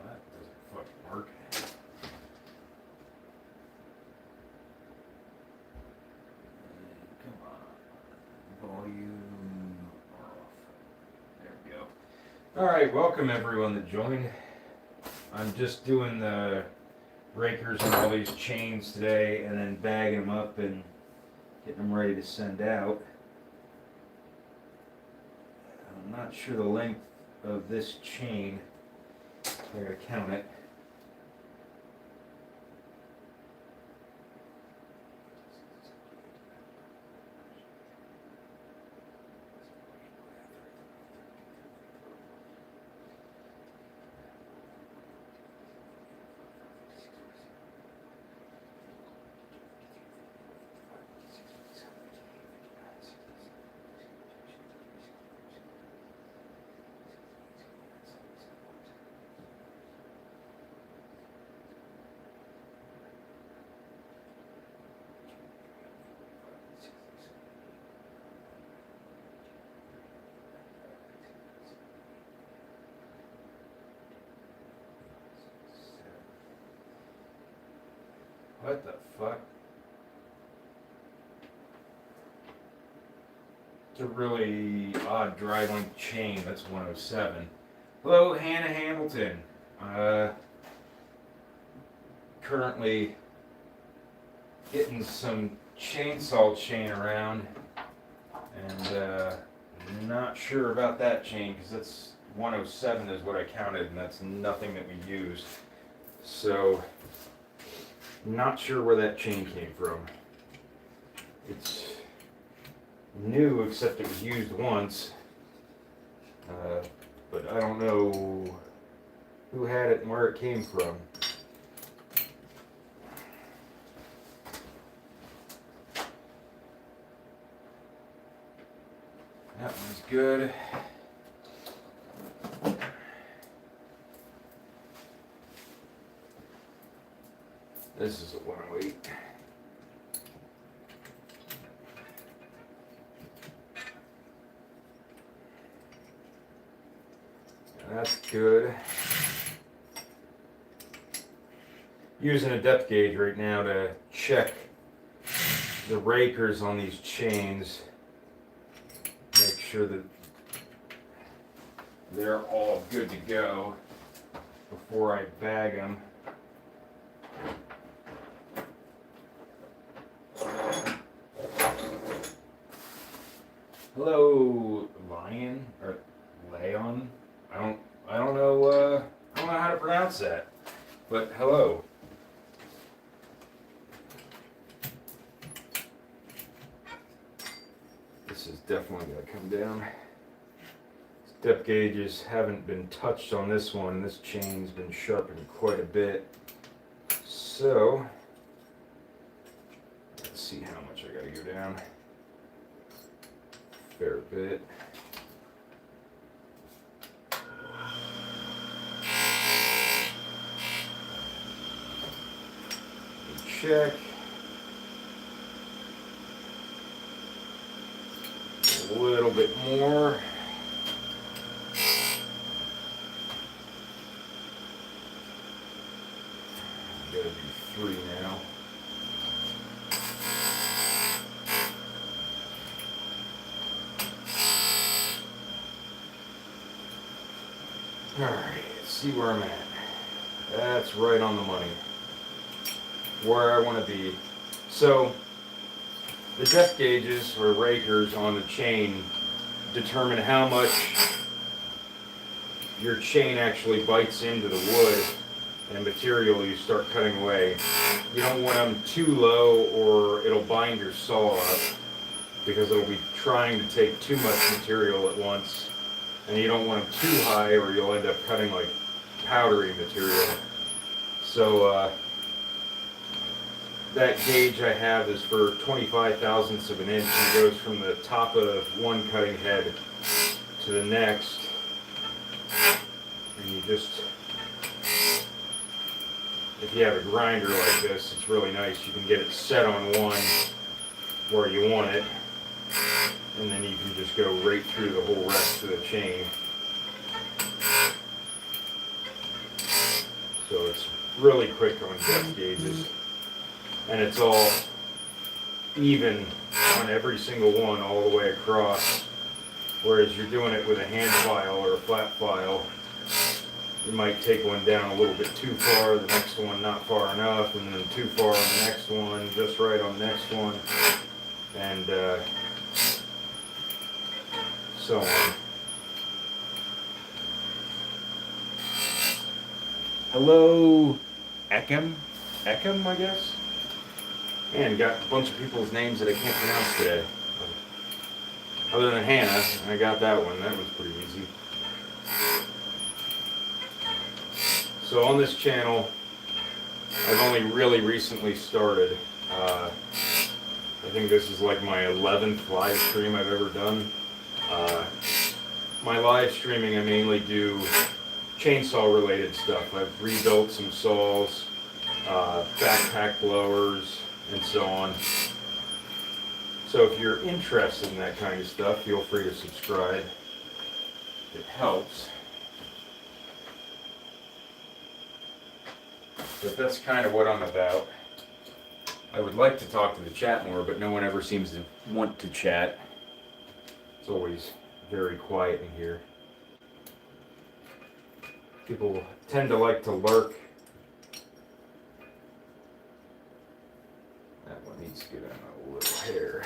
that doesn't fucking work. Come on. Volume off. There we go. Alright, welcome everyone that joined. I'm just doing the breakers on all these chains today and then bagging them up and getting them ready to send out. I'm not sure the length of this chain. I gotta count it. What the fuck? It's a really odd dry length chain. That's 107. Hello, Hannah Hamilton. Currently getting some chainsaw chain around, and not sure about that chain because that's 107 is what I counted, and that's nothing that we used. So. Not sure where that chain came from. It's new, except it was used once. But I don't know who had it and where it came from. That one's good. This is a 108. That's good. Using a depth gauge right now to check the rakers on these chains. Make sure that they're all good to go before I bag them. Hello, Lion or Leon. I don't know how to pronounce that, but hello. This is definitely gonna come down. These depth gauges haven't been touched on this one. This chain's been sharpened quite a bit. So let's see how much I gotta go down. Fair bit. Check. A little bit more. Gotta do 3 now. Alright, let's see where I'm at. That's right on the money. Where I want to be. So, the depth gauges or rakers on the chain determine how much your chain actually bites into the wood and material you start cutting away. You don't want them too low or it'll bind your saw up because it'll be trying to take too much material at once. And you don't want them too high or you'll end up cutting like powdery material. So that gauge I have is for 25 thousandths of an inch and goes from the top of one cutting head to the next. And you just if you have a grinder like this, it's really nice. You can get it set on one where you want it, and then you can just go right through the whole rest of the chain. So it's really quick on depth gauges, and it's all even on every single one all the way across. Whereas you're doing it with a hand file or a flat file, you might take one down a little bit too far, the next one not far enough, and then too far on the next one, just right on the next one, and so on. Hello, Ekim, I guess? Man, got a bunch of people's names that I can't pronounce today. Other than Hannah, I got that one. That was pretty easy. So on this channel, I've only really recently started. I think this is like my 11th live stream I've ever done. My live streaming, I mainly do chainsaw related stuff. I've rebuilt some saws, backpack blowers, and so on. So if you're interested in that kind of stuff, feel free to subscribe. It helps. But that's kind of what I'm about. I would like to talk to the chat more, but no one ever seems to want to chat. It's always very quiet in here. People tend to like to lurk. That one needs to get on a little hair.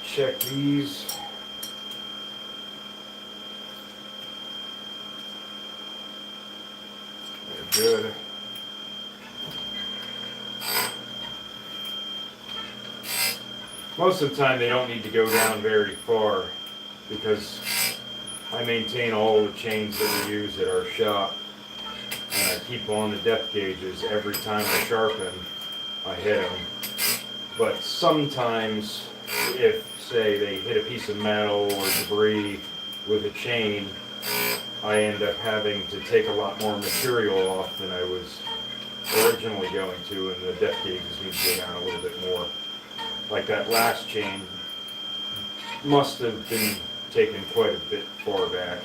Check these. They're good. Most of the time they don't need to go down very far because I maintain all the chains that we use at our shop, and I keep on the depth gauges every time I sharpen, I hit them. But sometimes if, say, they hit a piece of metal or debris with a chain, I end up having to take a lot more material off than I was originally going to, and the depth gauges need to go down a little bit more. Like that last chain must have been taken quite a bit far back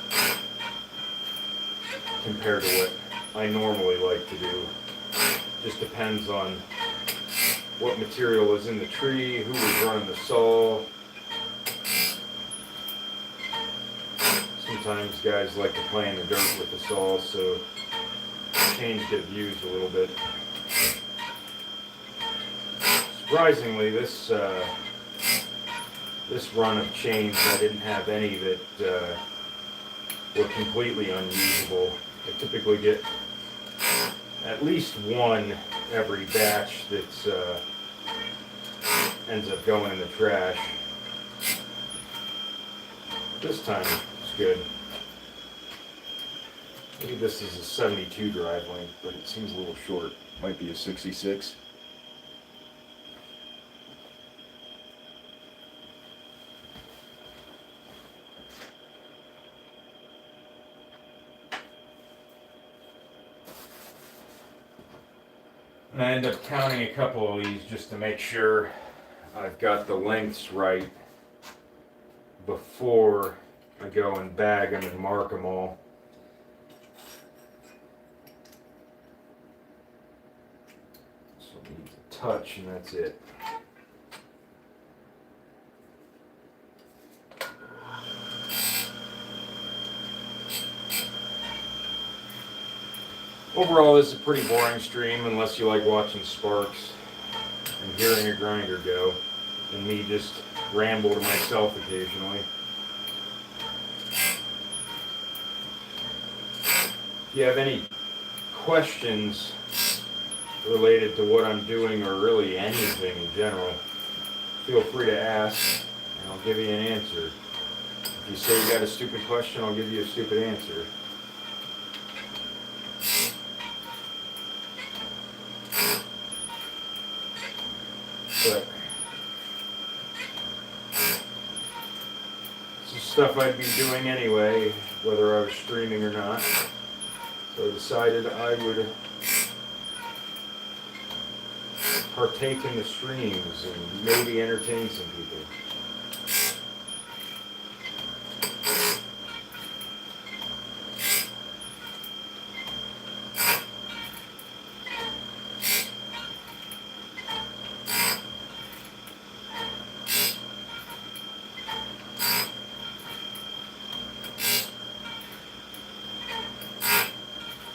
compared to what I normally like to do. Just depends on what material is in the tree, who was running the saw. Sometimes guys like to play in the dirt with the saw, so chains get used a little bit. Surprisingly, this run of chains, I didn't have any that were completely unusable. I typically get at least one every batch that's ends up going in the trash. This time it's good. Maybe this is a 72 drive length, but it seems a little short. Might be a 66. And I end up counting a couple of these just to make sure I've got the lengths right before I go and bag them and mark them all. So we need to touch, and that's it. Overall, this is a pretty boring stream unless you like watching sparks and hearing a grinder go, and me just ramble to myself occasionally. If you have any questions related to what I'm doing, or really anything in general, feel free to ask and I'll give you an answer. If you say you got a stupid question, I'll give you a stupid answer. But this is stuff I'd be doing anyway, whether I was streaming or not. So I decided I would partake in the streams and maybe entertain some people.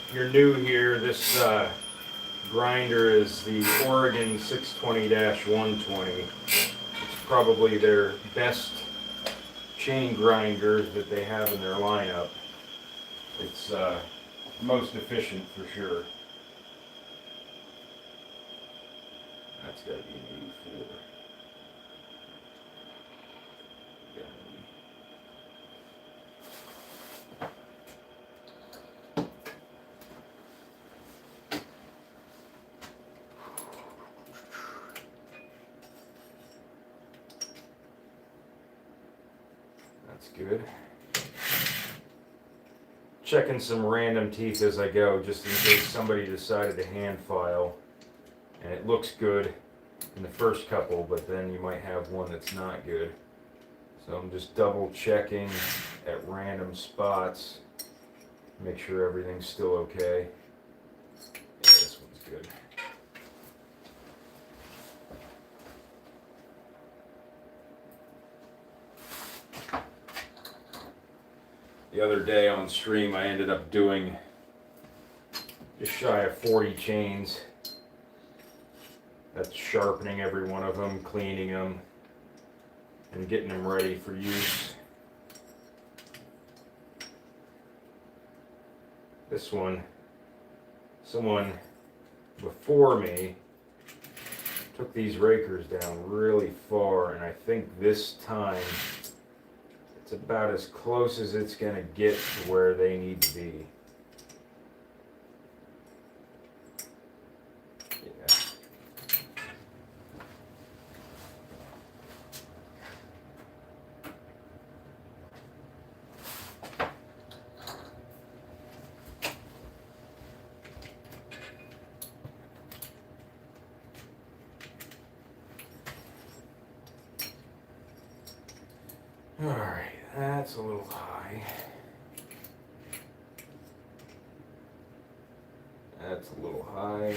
If you're new here, this grinder is the Oregon 620-120. It's probably their best chain grinder that they have in their lineup. It's most efficient for sure. That's got to be an 84. That's good. Checking some random teeth as I go, just in case somebody decided to hand file and it looks good in the first couple, but then you might have one that's not good. So I'm just double checking at random spots, make sure everything's still okay. Yeah, this one's good. The other day on stream I ended up doing just shy of 40 chains. That's sharpening every one of them, cleaning them, and getting them ready for use. This one, someone before me took these rakers down really far, and I think this time it's about as close as it's going to get to where they need to be. Yeah. All right, that's a little high. That's a little high.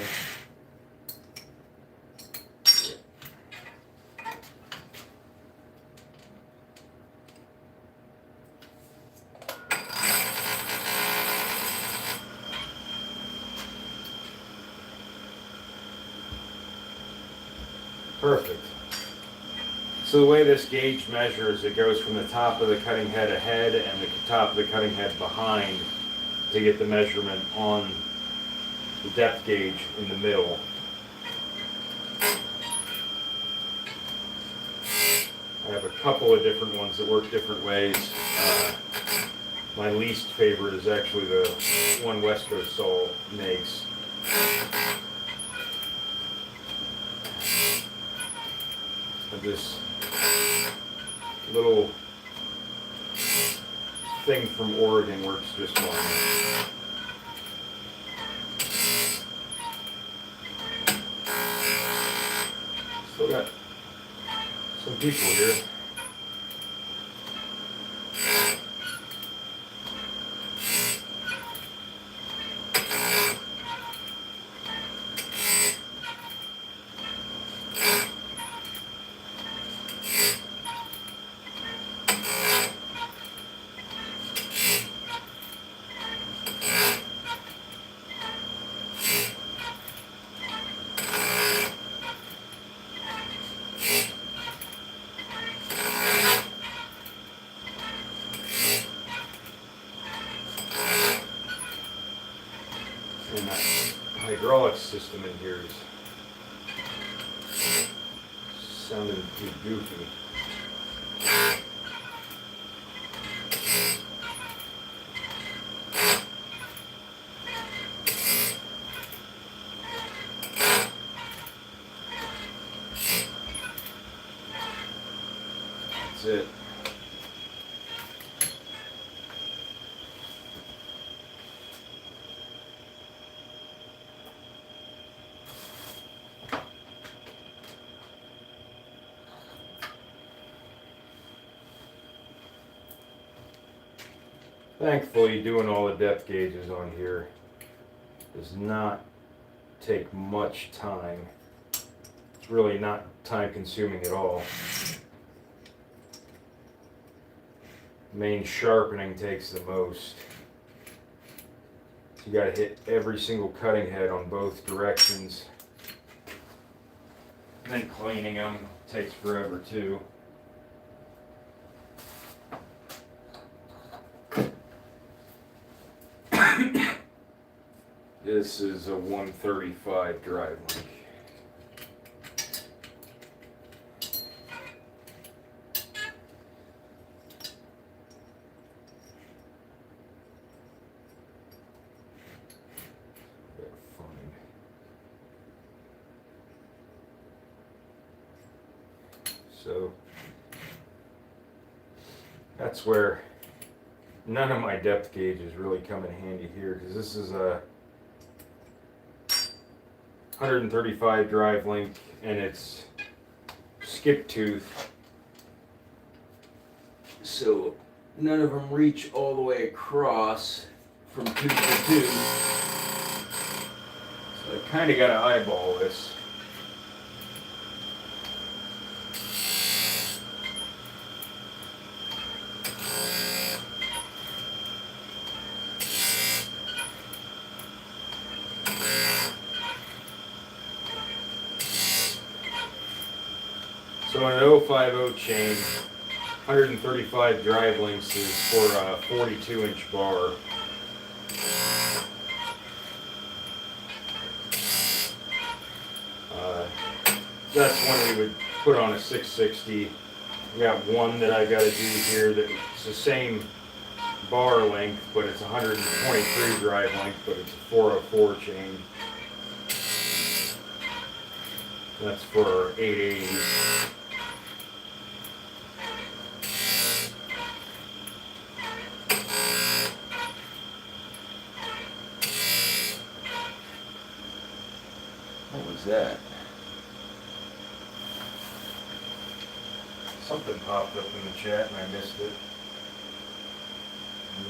Perfect. So the way this gauge measures, it goes from the top of the cutting head ahead and the top of the cutting head behind to get the measurement on the depth gauge in the middle. I have a couple of different ones that work different ways. My least favorite is actually the one West Coast Saw makes. This little thing from Oregon works just fine. Still got some people here. And that hydraulic system in here is sounding pretty goofy. Thankfully, doing all the depth gauges on here does not take much time. It's really not time consuming at all. Main sharpening takes the most. You got to hit every single cutting head on both directions. And then cleaning them takes forever too. This is a 135 drive link. So that's where none of my depth gauges really come in handy here, because this is a 135 drive link and it's skip tooth, so none of them reach all the way across from tooth to tooth. So I kind of got to eyeball this. So an 050 chain, 135 drive links is for a 42-inch bar. That's one we would put on a 660. We got one that I got to do here that's the same bar length, but it's 123 drive length, but it's a 404 chain. That's for 880s. What was that? Something popped up in the chat and I missed it.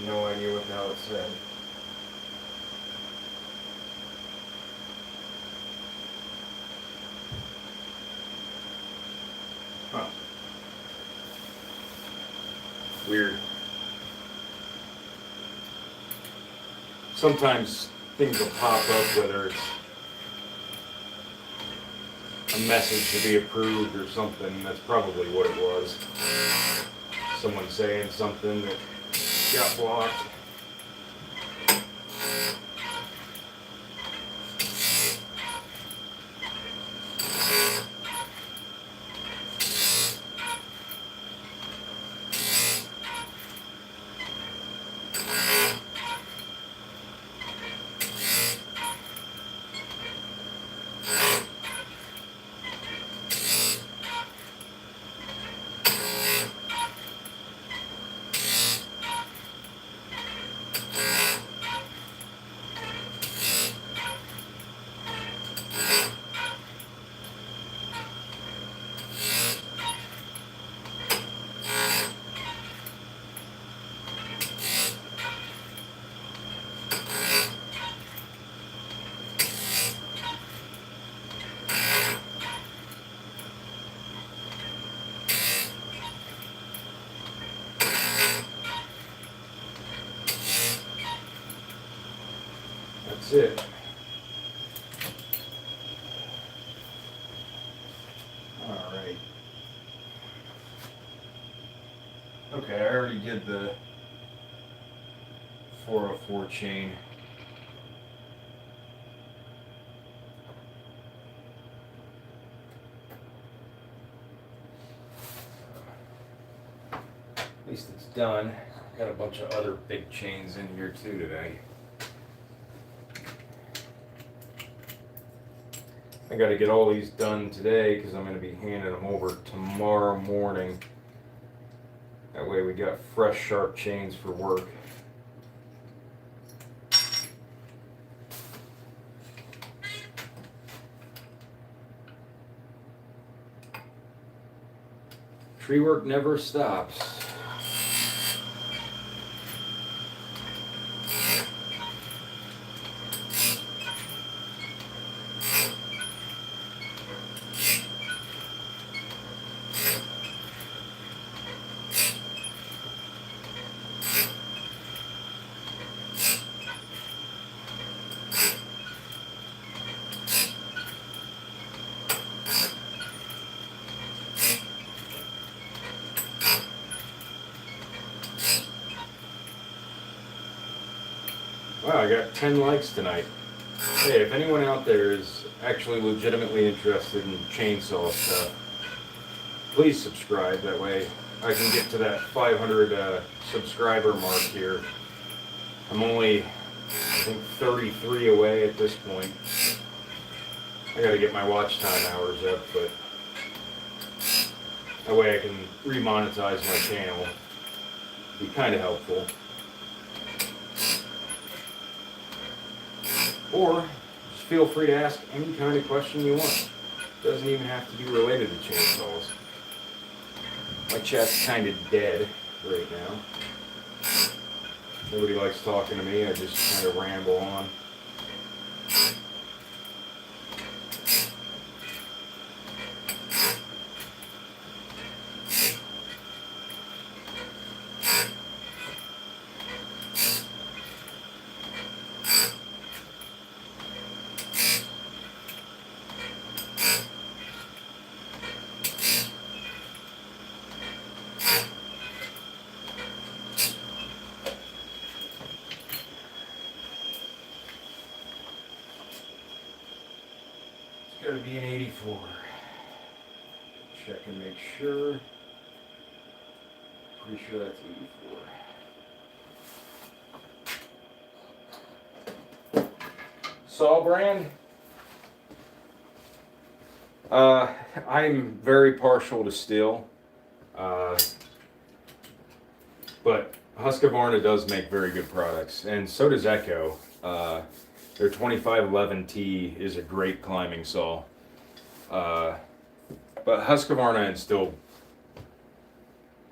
No idea what the hell it said. Huh. Weird. Sometimes things will pop up, whether it's a message to be approved or something. That's probably what it was. Someone saying something that got blocked. That's it. All right. Okay, I already did the 404 chain. At least it's done. Got a bunch of other big chains in here too today. I got to get all these done today because I'm going to be handing them over tomorrow morning. That way we got fresh, sharp chains for work. Tree work never stops. Wow, I got 10 likes tonight. Hey, if anyone out there is actually legitimately interested in chainsaw stuff, please subscribe. That way I can get to that 500 subscriber mark here. I'm only, I think, 33 away at this point. I gotta get my watch time hours up, but that way I can remonetize my channel. Be kind of helpful. Or just feel free to ask any kind of question you want. Doesn't even have to be related to chainsaws. My chat's kind of dead right now. Nobody likes talking to me. I just kind of ramble on. Gotta be an 84. Check and make sure. Pretty sure that's 84. Saw brand? I'm very partial to steel. But Husqvarna does make very good products, and so does Echo. Their 2511T is a great climbing saw. But Husqvarna and Stihl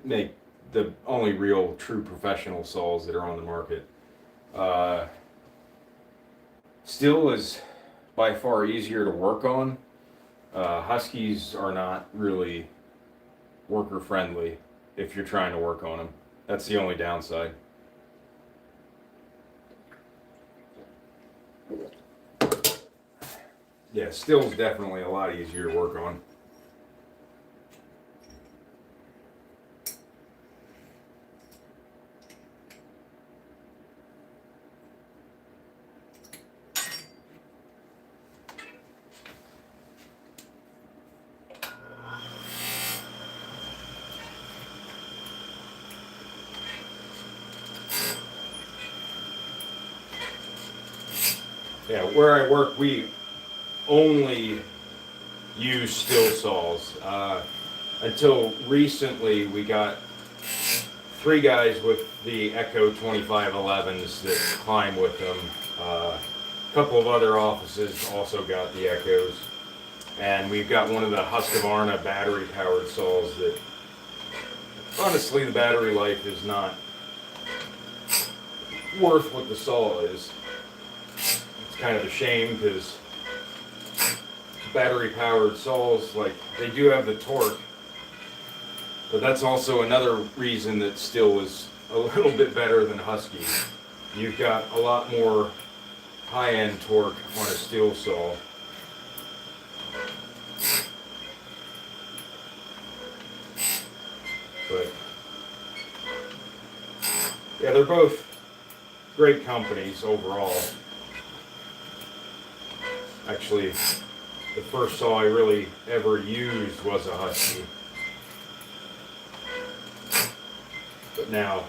make the only real true professional saws that are on the market. Stihl is by far easier to work on. Huskies are not really worker friendly if you're trying to work on them. That's the only downside. Yeah, Stihl's definitely a lot easier to work on. Yeah, where I work, we only use Stihl saws. Until recently, we got 3 guys with the Echo 2511s that climb with them. A couple of other offices also got the Echoes. And we've got one of the Husqvarna battery-powered saws that, honestly, the battery life is not worth what the saw is. Kind of a shame because battery powered saws, like, they do have the torque, but that's also another reason that Stihl is a little bit better than Husky. You've got a lot more high-end torque on a Stihl saw. But yeah, they're both great companies overall. Actually, the first saw I really ever used was a Husky. But now,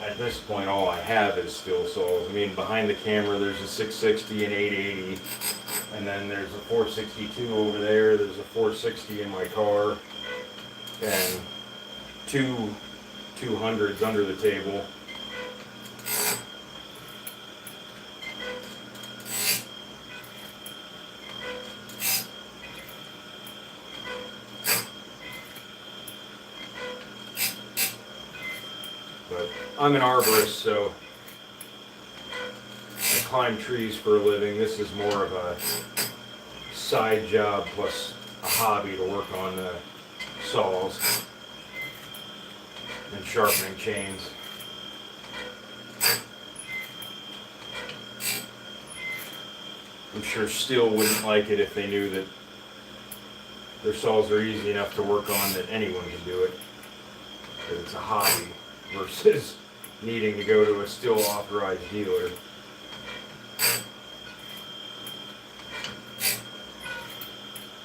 at this point, all I have is Stihl saws. I mean, behind the camera, there's a 660 and 880, and then there's a 462 over there. There's a 460 in my car, and 2 200s under the table. But I'm an arborist, so I climb trees for a living. This is more of a side job plus a hobby to work on saws and sharpening chains. I'm sure Stihl wouldn't like it if they knew that their saws are easy enough to work on that anyone can do it. That it's a hobby versus needing to go to a still authorized dealer.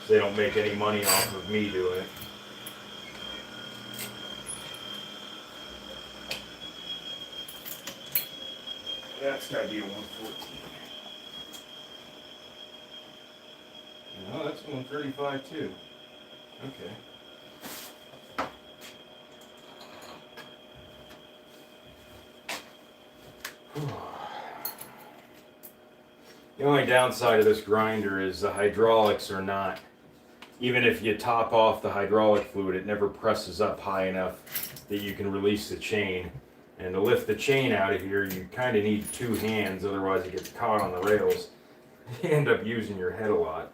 They don't make any money off of me doing it. That's gotta be a 114. No, that's 135 too. Okay. The only downside of this grinder is the hydraulics are not, even if you top off the hydraulic fluid, it never presses up high enough that you can release the chain. And to lift the chain out of here, you kind of need two hands, otherwise it gets caught on the rails. You end up using your head a lot.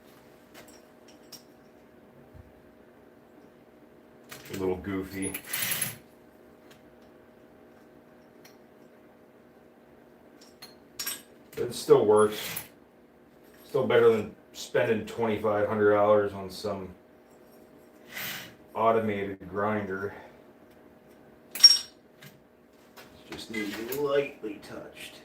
A little goofy. But it still works. Still better than spending $2,500 on some automated grinder. Just needs to be lightly touched.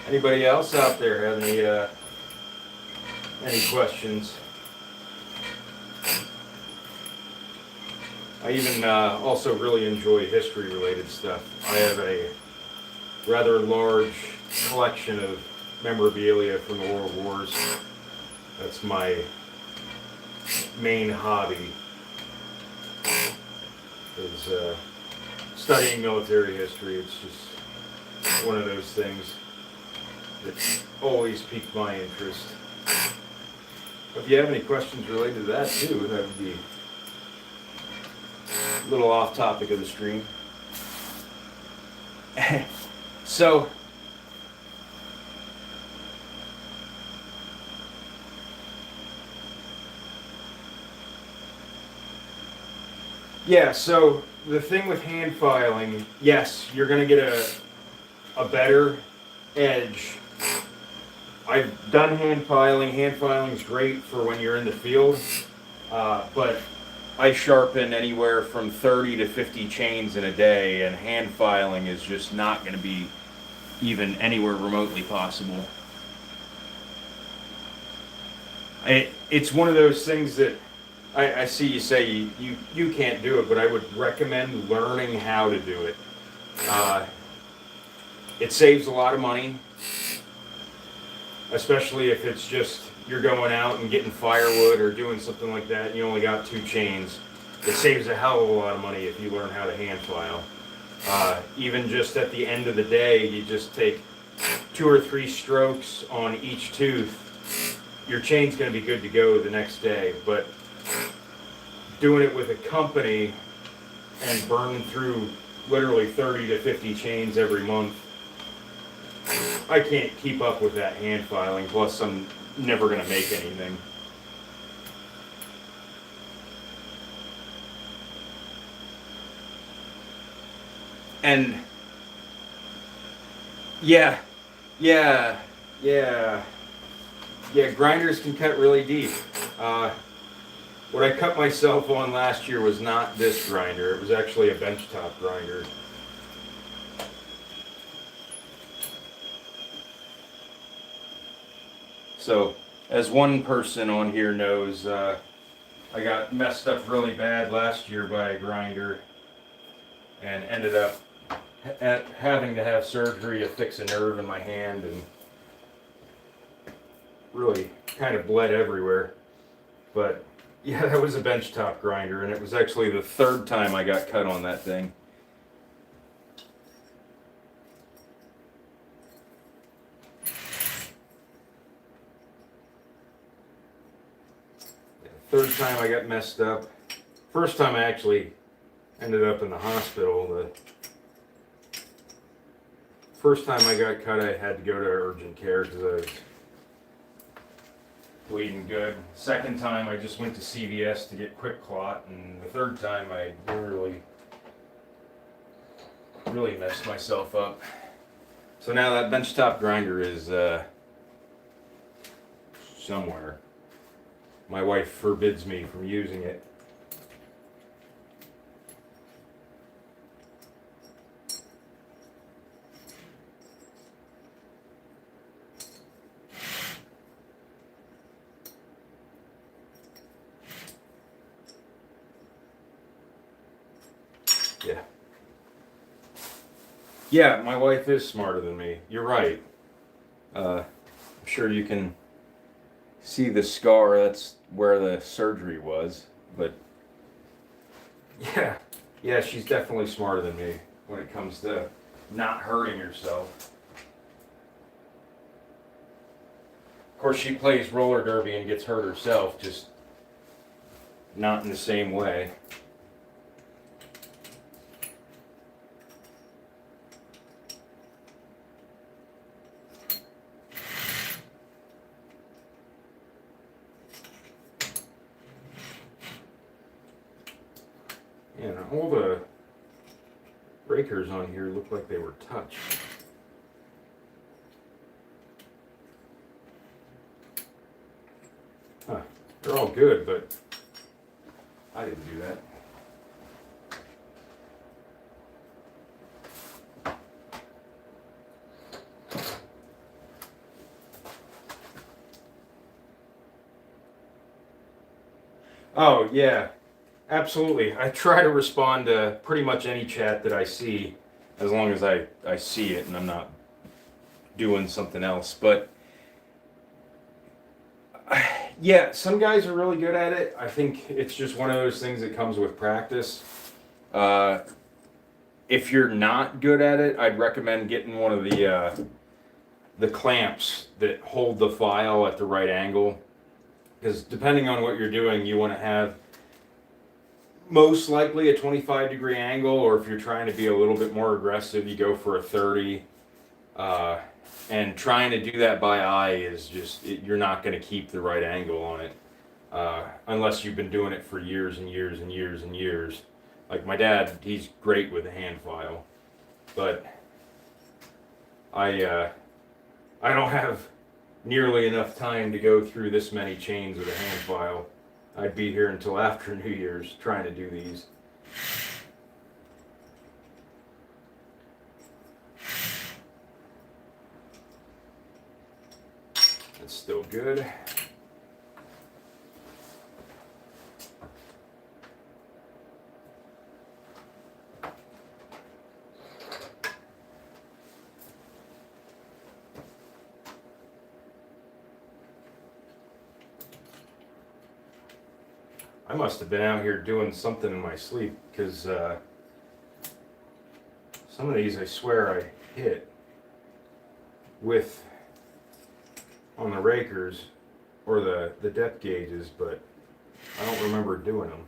Anybody else out there have any questions? I even also really enjoy history-related stuff. I have a rather large collection of memorabilia from the World Wars. That's my main hobby, is studying military history. It's just one of those things that's always piqued my interest. If you have any questions related to that too, that would be a little off topic of the stream. So, yeah, so the thing with hand filing, yes, you're going to get a better edge. I've done hand filing. Hand filing is great for when you're in the field, but I sharpen anywhere from 30 to 50 chains in a day, and hand filing is just not going to be even anywhere remotely possible. It's one of those things that I see you say you can't do it, but I would recommend learning how to do it. It saves a lot of money, especially if it's just you're going out and getting firewood or doing something like that and you only got 2 chains. It saves a hell of a lot of money if you learn how to hand file. Even just at the end of the day, you just take 2 or 3 strokes on each tooth. Your chain's going to be good to go the next day. But doing it with a company and burning through literally 30 to 50 chains every month, I can't keep up with that hand filing, plus I'm never going to make anything. And yeah, grinders can cut really deep. What I cut myself on last year was not this grinder, it was actually a benchtop grinder. So, as one person on here knows, I got messed up really bad last year by a grinder and ended up having to have surgery to fix a nerve in my hand, and really kind of bled everywhere. But yeah, that was a benchtop grinder, and it was actually the 3rd time I got cut on that thing. Third time I got messed up. First time I actually ended up in the hospital. The first time I got cut, I had to go to urgent care because I was bleeding good. Second time I just went to CVS to get quick clot, and the third time I really messed myself up. So now that benchtop grinder is somewhere. My wife forbids me from using it. Yeah. Yeah, my wife is smarter than me. You're right. I'm sure you can see the scar. That's where the surgery was. But yeah, she's definitely smarter than me when it comes to not hurting herself. Of course, she plays roller derby and gets hurt herself, just not in the same way. Yeah, and all the breakers on here look like they were touched. Huh. They're all good, but I didn't do that. Oh, yeah. Absolutely. I try to respond to pretty much any chat that I see, as long as I see it and I'm not doing something else. But yeah, some guys are really good at it. I think it's just one of those things that comes with practice. If you're not good at it, I'd recommend getting one of the clamps that hold the file at the right angle. Because depending on what you're doing, you want to have most likely a 25-degree angle, or if you're trying to be a little bit more aggressive, you go for a 30. And trying to do that by eye is just, you're not going to keep the right angle on it unless you've been doing it for years and years and years and years. Like my dad, he's great with a hand file, but I don't have nearly enough time to go through this many chains with a hand file. I'd be here until after New Year's trying to do these. It's still good. I must have been out here doing something in my sleep, because some of these I swear I hit with on the rakers or the depth gauges, but I don't remember doing them.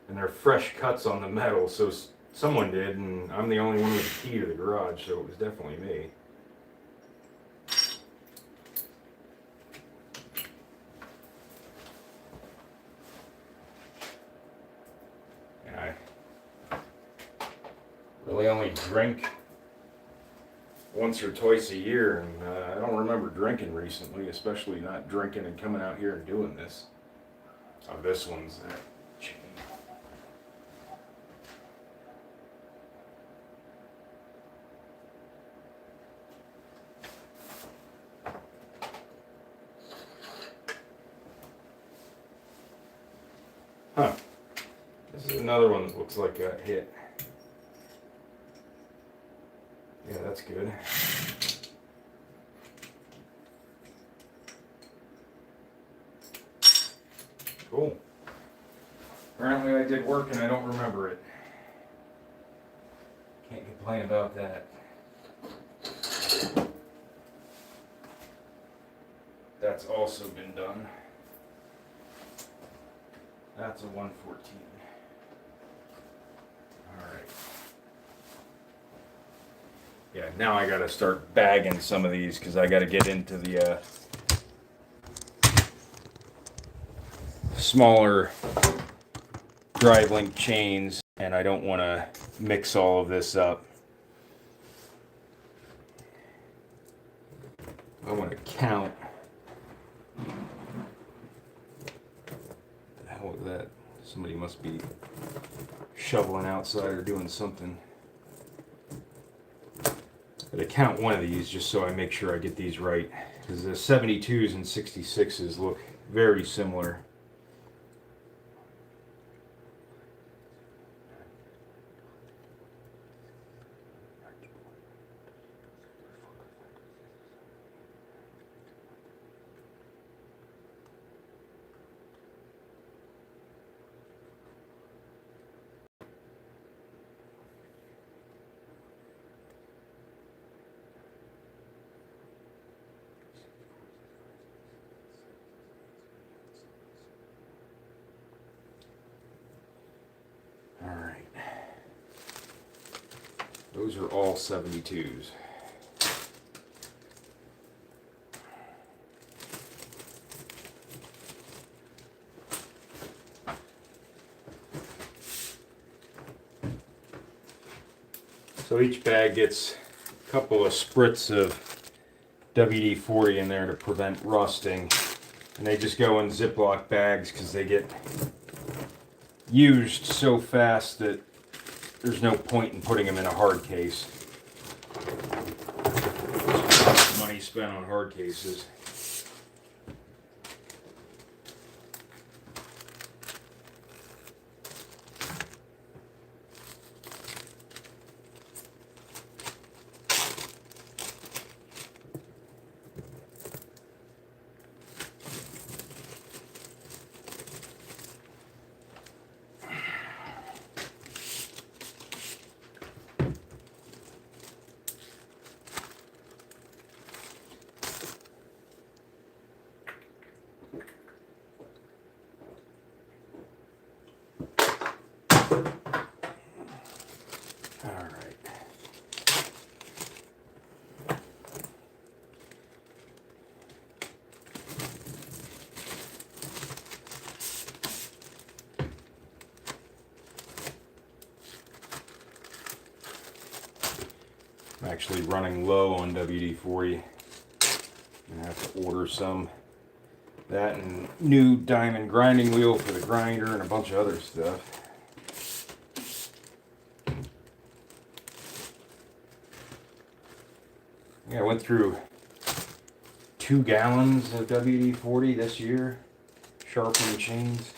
And they're fresh cuts on the metal, so someone did, and I'm the only one with the key to the garage, so it was definitely me. And I really only drink once or twice a year, and I don't remember drinking recently, especially not drinking and coming out here and doing this. Oh, this one's that chain. Huh. This is another one that looks like got hit. Yeah, that's good. Cool. Apparently I did work and I don't remember it. Can't complain about that. That's also been done. That's a 114. Alright. Yeah, now I gotta start bagging some of these because I gotta get into the smaller drive link chains, and I don't want to mix all of this up. to count. The hell is that? Somebody must be shoveling outside or doing something. But I count one of these just so I make sure I get these right, because the 72s and 66s look very similar. Those are all 72s. So each bag gets a couple of spritz of WD-40 in there to prevent rusting. And they just go in Ziploc bags because they get used so fast that there's no point in putting them in a hard case. Money spent on hard cases. I'm actually running low on WD-40. I'm gonna have to order some. That and new diamond grinding wheel for the grinder and a bunch of other stuff. Yeah, I went through 2 gallons of WD-40 this year, sharpening chains.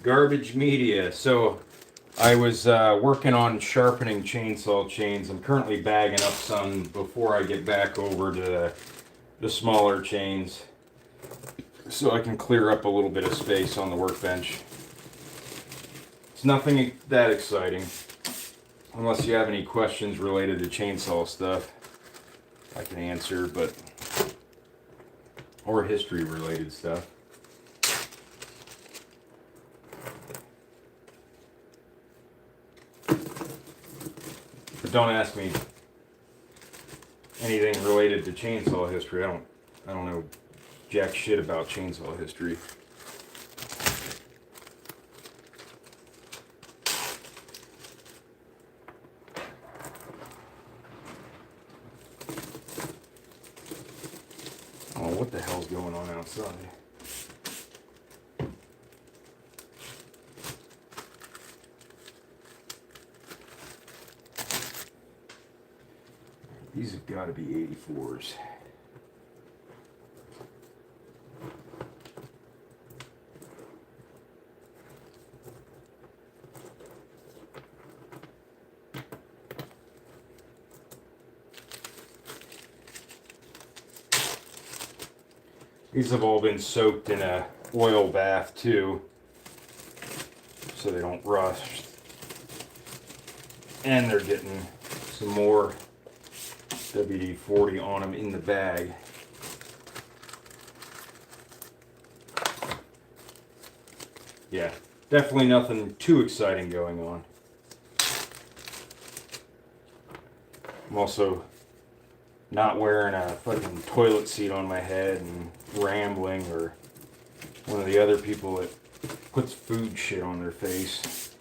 Garbage media. So I was working on sharpening chainsaw chains. I'm currently bagging up some before I get back over to the smaller chains so I can clear up a little bit of space on the workbench. It's nothing that exciting unless you have any questions related to chainsaw stuff I can answer, but or history related stuff. Don't ask me anything related to chainsaw history. I don't know jack shit about chainsaw history. Oh, what the hell's going on outside? These have got to be 84s. These have all been soaked in a oil bath too, so they don't rust. And they're getting some more WD-40 on them in the bag. Yeah, definitely nothing too exciting going on. I'm also not wearing a fucking toilet seat on my head and rambling, or one of the other people that puts food shit on their face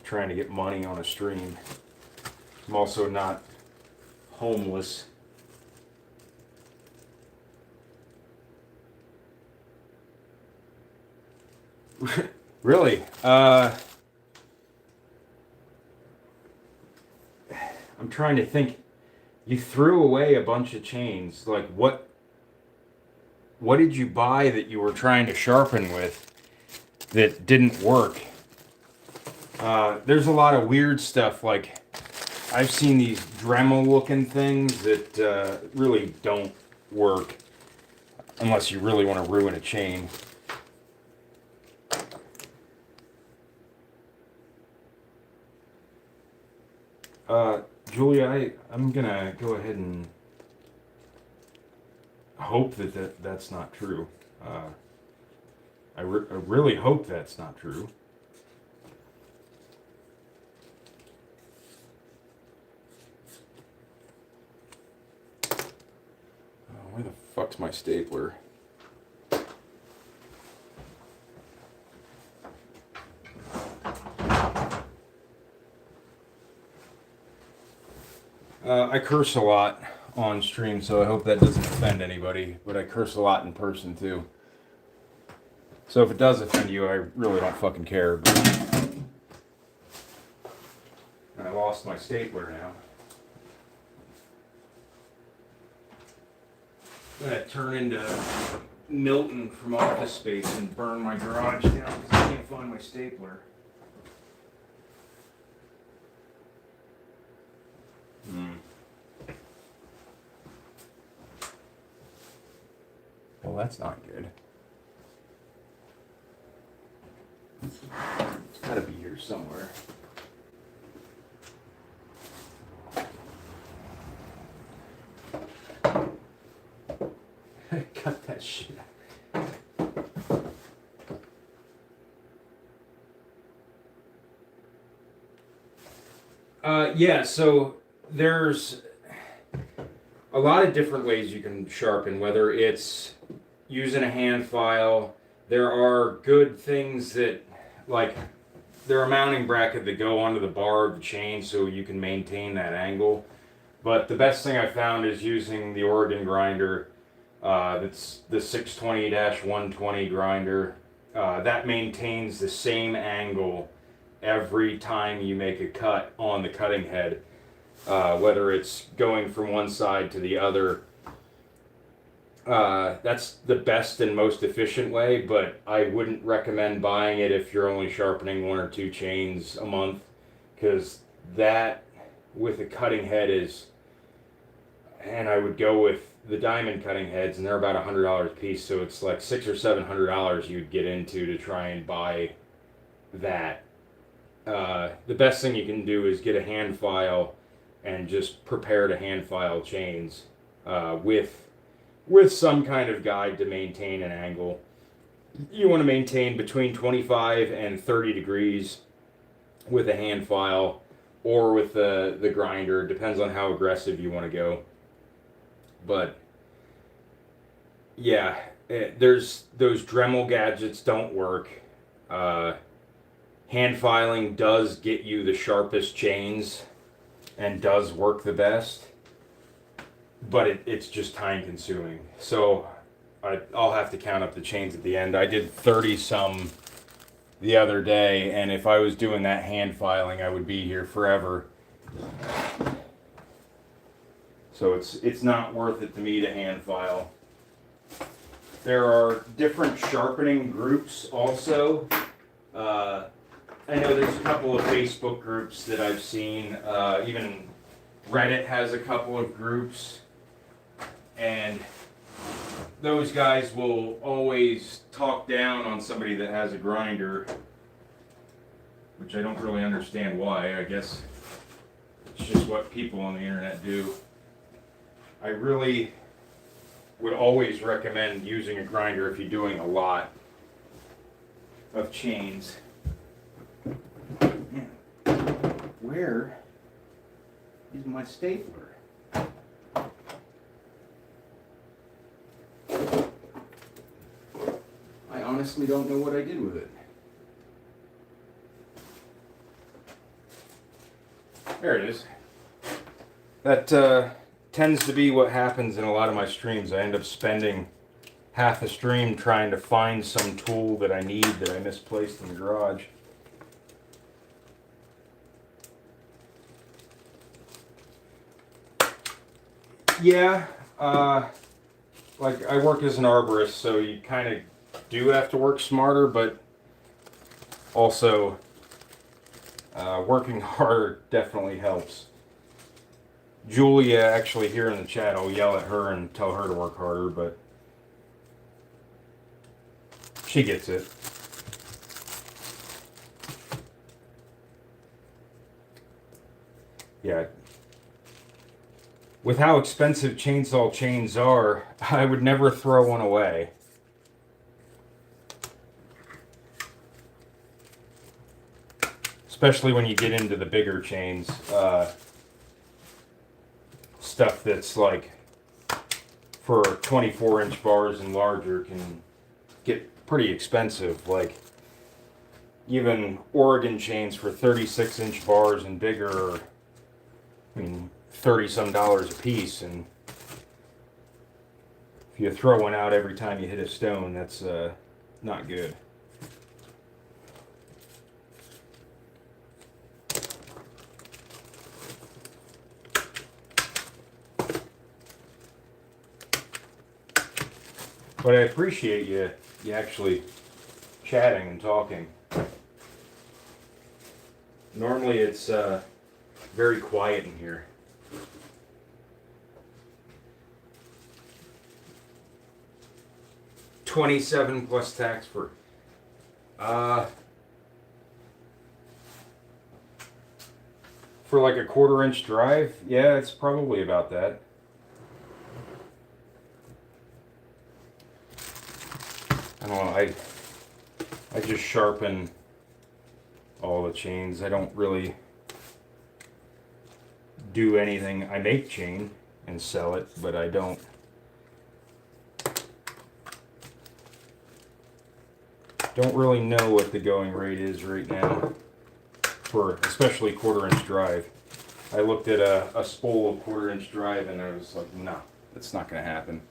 trying to get money on a stream. I'm also not homeless. Really? I'm trying to think. You threw away a bunch of chains. Like, what did you buy that you were trying to sharpen with that didn't work? There's a lot of weird stuff. Like, I've seen these Dremel looking things that really don't work unless you really want to ruin a chain. Julia, I'm gonna go ahead and hope that's not true. I really hope that's not true. Where the fuck's my stapler? I curse a lot on stream, so I hope that doesn't offend anybody, but I curse a lot in person too. So if it does offend you, I really don't fucking care. But I lost my stapler now. I'm gonna turn into Milton from Office Space and burn my garage down because I can't find my stapler. Well, that's not good. It's gotta be here somewhere. Cut that shit out. Yeah, so there's a lot of different ways you can sharpen, whether it's using a hand file. There are good things that, like, there are a mounting bracket that go onto the bar of the chain so you can maintain that angle. But the best thing I found is using the Oregon grinder. That's the 620-120 grinder. That maintains the same angle every time you make a cut on the cutting head, whether it's going from one side to the other. That's the best and most efficient way, but I wouldn't recommend buying it if you're only sharpening 1 or 2 chains a month, because that with a cutting head is, and I would go with the diamond cutting heads, and they're about $100 a piece, so it's like $600 or $700 you'd get into to try and buy that. The best thing you can do is get a hand file and just prepare to hand file chains with some kind of guide to maintain an angle. You want to maintain between 25 and 30 degrees with a hand file or with the grinder. Depends on how aggressive you want to go. But yeah, there's those Dremel gadgets don't work. Hand filing does get you the sharpest chains and does work the best, but it's just time consuming. So I'll have to count up the chains at the end. I did 30 some the other day, and if I was doing that hand filing, I would be here forever. So it's not worth it to me to hand file. There are different sharpening groups also. I know there's a couple of Facebook groups that I've seen. Even Reddit has a couple of groups. And those guys will always talk down on somebody that has a grinder, which I don't really understand why. I guess it's just what people on the internet do. I really would always recommend using a grinder if you're doing a lot of chains. Where using my stapler. I honestly don't know what I did with it. There it is. That tends to be what happens in a lot of my streams. I end up spending half a stream trying to find some tool that I need that I misplaced in the garage. Yeah, like I work as an arborist, so you kind of do have to work smarter, but also working harder definitely helps. Julia, actually here in the chat, I'll yell at her and tell her to work harder, but she gets it. Yeah. With how expensive chainsaw chains are, I would never throw one away. Especially when you get into the bigger chains. Stuff that's like for 24-inch bars and larger can get pretty expensive. Like even Oregon chains for 36-inch bars and bigger are, I mean, $30-some a piece, and if you throw one out every time you hit a stone, that's not good. But I appreciate you actually chatting and talking. Normally it's very quiet in here. $27 plus tax for like a 1/4-inch drive. Yeah, it's probably about that. I don't know, I just sharpen all the chains. I don't really do anything. I make chain and sell it, but I don't really know what the going rate is right now for especially 1/4-inch drive. I looked at a spool of 1/4-inch drive and I was like, no, that's not going to happen.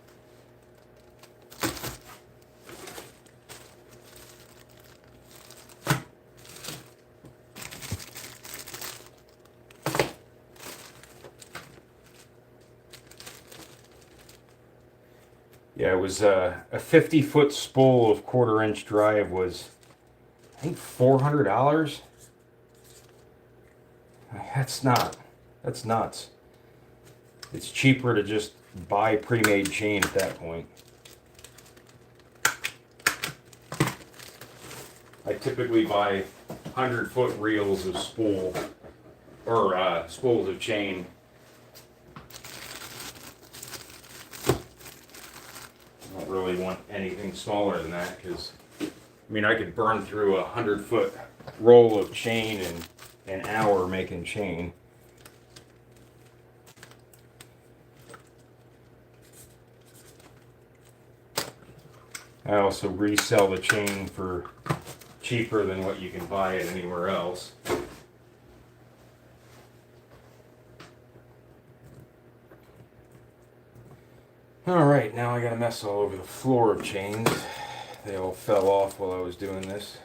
Yeah, it was a 50-foot spool of 1/4-inch drive was, I think, $400. That's nuts. It's cheaper to just buy pre-made chain at that point. I typically buy 100-foot reels of spool, or spools of chain. I don't really want anything smaller than that, because I mean, I could burn through a 100-foot roll of chain in an hour making chain. I also resell the chain for cheaper than what you can buy it anywhere else. Alright, now I got a mess all over the floor of chains. They all fell off while I was doing this.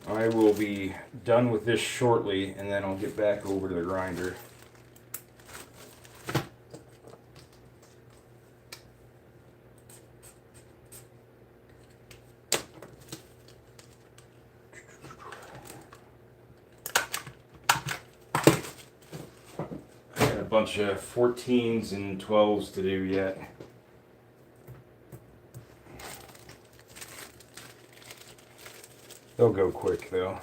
I will be done with this shortly, and then I'll get back over to the grinder. Bunch of 14s and 12s to do yet. They'll go quick though.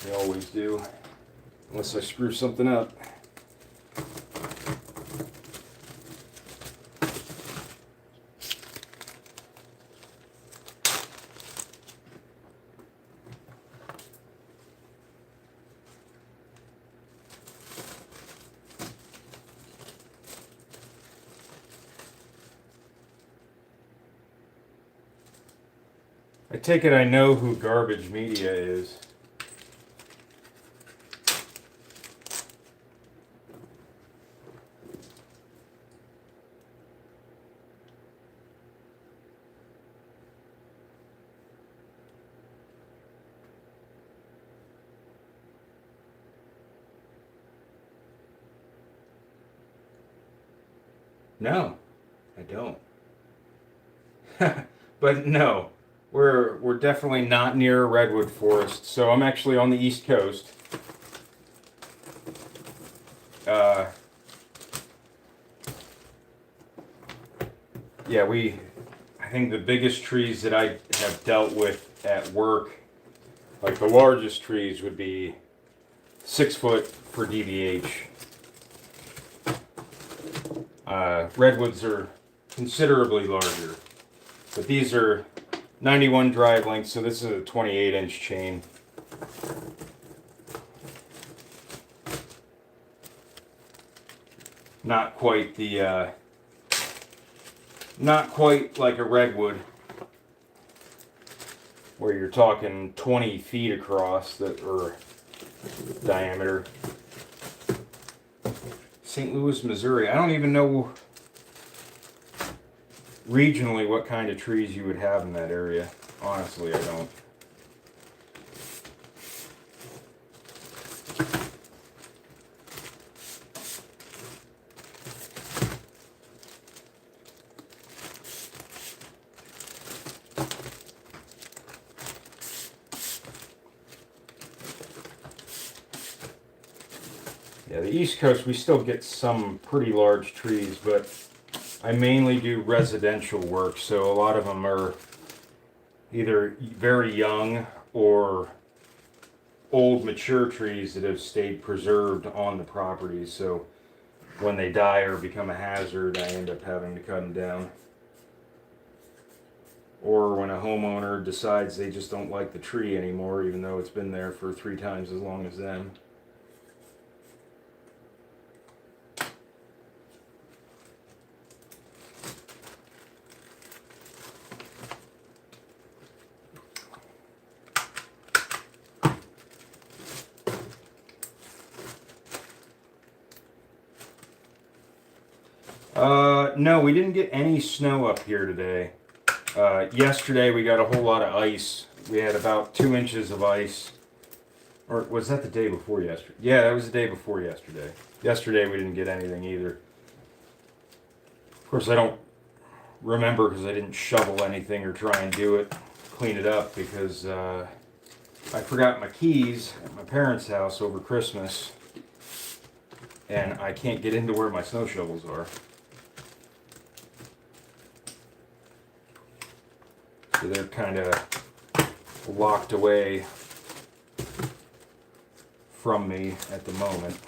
They always do, unless I screw something up. I take it I know who Garbage Media is. No, I don't. But no. We're definitely not near a redwood forest, so I'm actually on the East Coast. Yeah, I think the biggest trees that I have dealt with at work, like the largest trees would be 6 foot for DBH. Redwoods are considerably larger, but these are 91 drive lengths, so this is a 28-inch chain. Not quite the, not quite like a redwood, where you're talking 20 feet across that or diameter. St. Louis, Missouri. I don't even know regionally what kind of trees you would have in that area. Honestly, I don't. Yeah, the East Coast, we still get some pretty large trees, but I mainly do residential work, so a lot of them are either very young or old mature trees that have stayed preserved on the property. So when they die or become a hazard, I end up having to cut them down. Or when a homeowner decides they just don't like the tree anymore, even though it's been there for 3 times as long as them. No, we didn't get any snow up here today. Yesterday we got a whole lot of ice. We had about 2 inches of ice. Or was that the day before yesterday? Yeah, that was the day before yesterday. Yesterday we didn't get anything either. Of course, I don't remember because I didn't shovel anything or try and do it, clean it up, because I forgot my keys at my parents' house over Christmas. And I can't get into where my snow shovels are. So they're kind of locked away from me at the moment.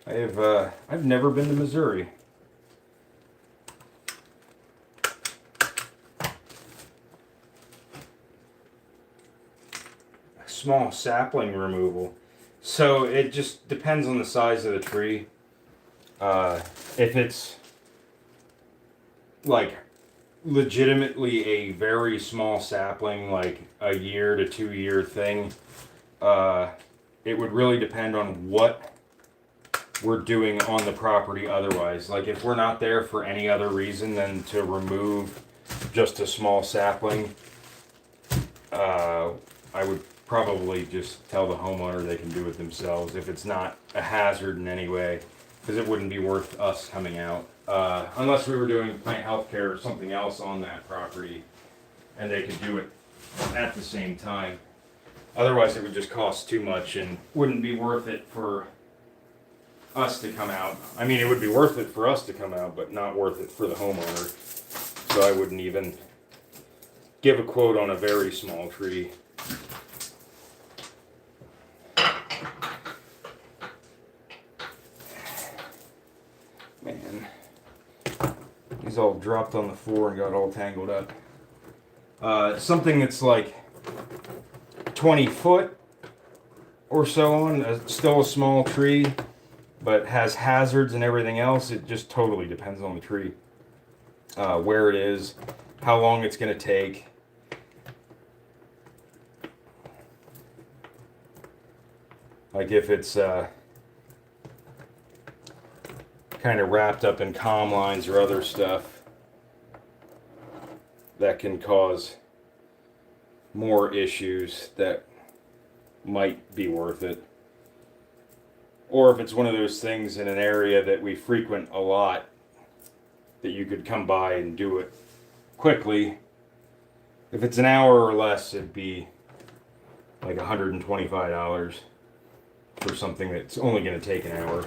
I've never been to Missouri. Small sapling removal. So it just depends on the size of the tree. If it's like legitimately a very small sapling, like a year to 2 year thing, it would really depend on what we're doing on the property otherwise. Like if we're not there for any other reason than to remove just a small sapling, I would probably just tell the homeowner they can do it themselves if it's not a hazard in any way, because it wouldn't be worth us coming out. Unless we were doing plant health care or something else on that property and they could do it at the same time. Otherwise it would just cost too much and wouldn't be worth it for us to come out. I mean, it would be worth it for us to come out, but not worth it for the homeowner. So I wouldn't even give a quote on a very small tree. Man, these all dropped on the floor and got all tangled up. Something that's like 20 foot or so on, still a small tree, but has hazards and everything else. It just totally depends on the tree, where it is, how long it's going to take. Like if it's kind of wrapped up in comm lines or other stuff, that can cause more issues that might be worth it. Or if it's one of those things in an area that we frequent a lot, that you could come by and do it quickly. If it's an hour or less, it'd be like $125 for something that's only going to take an hour.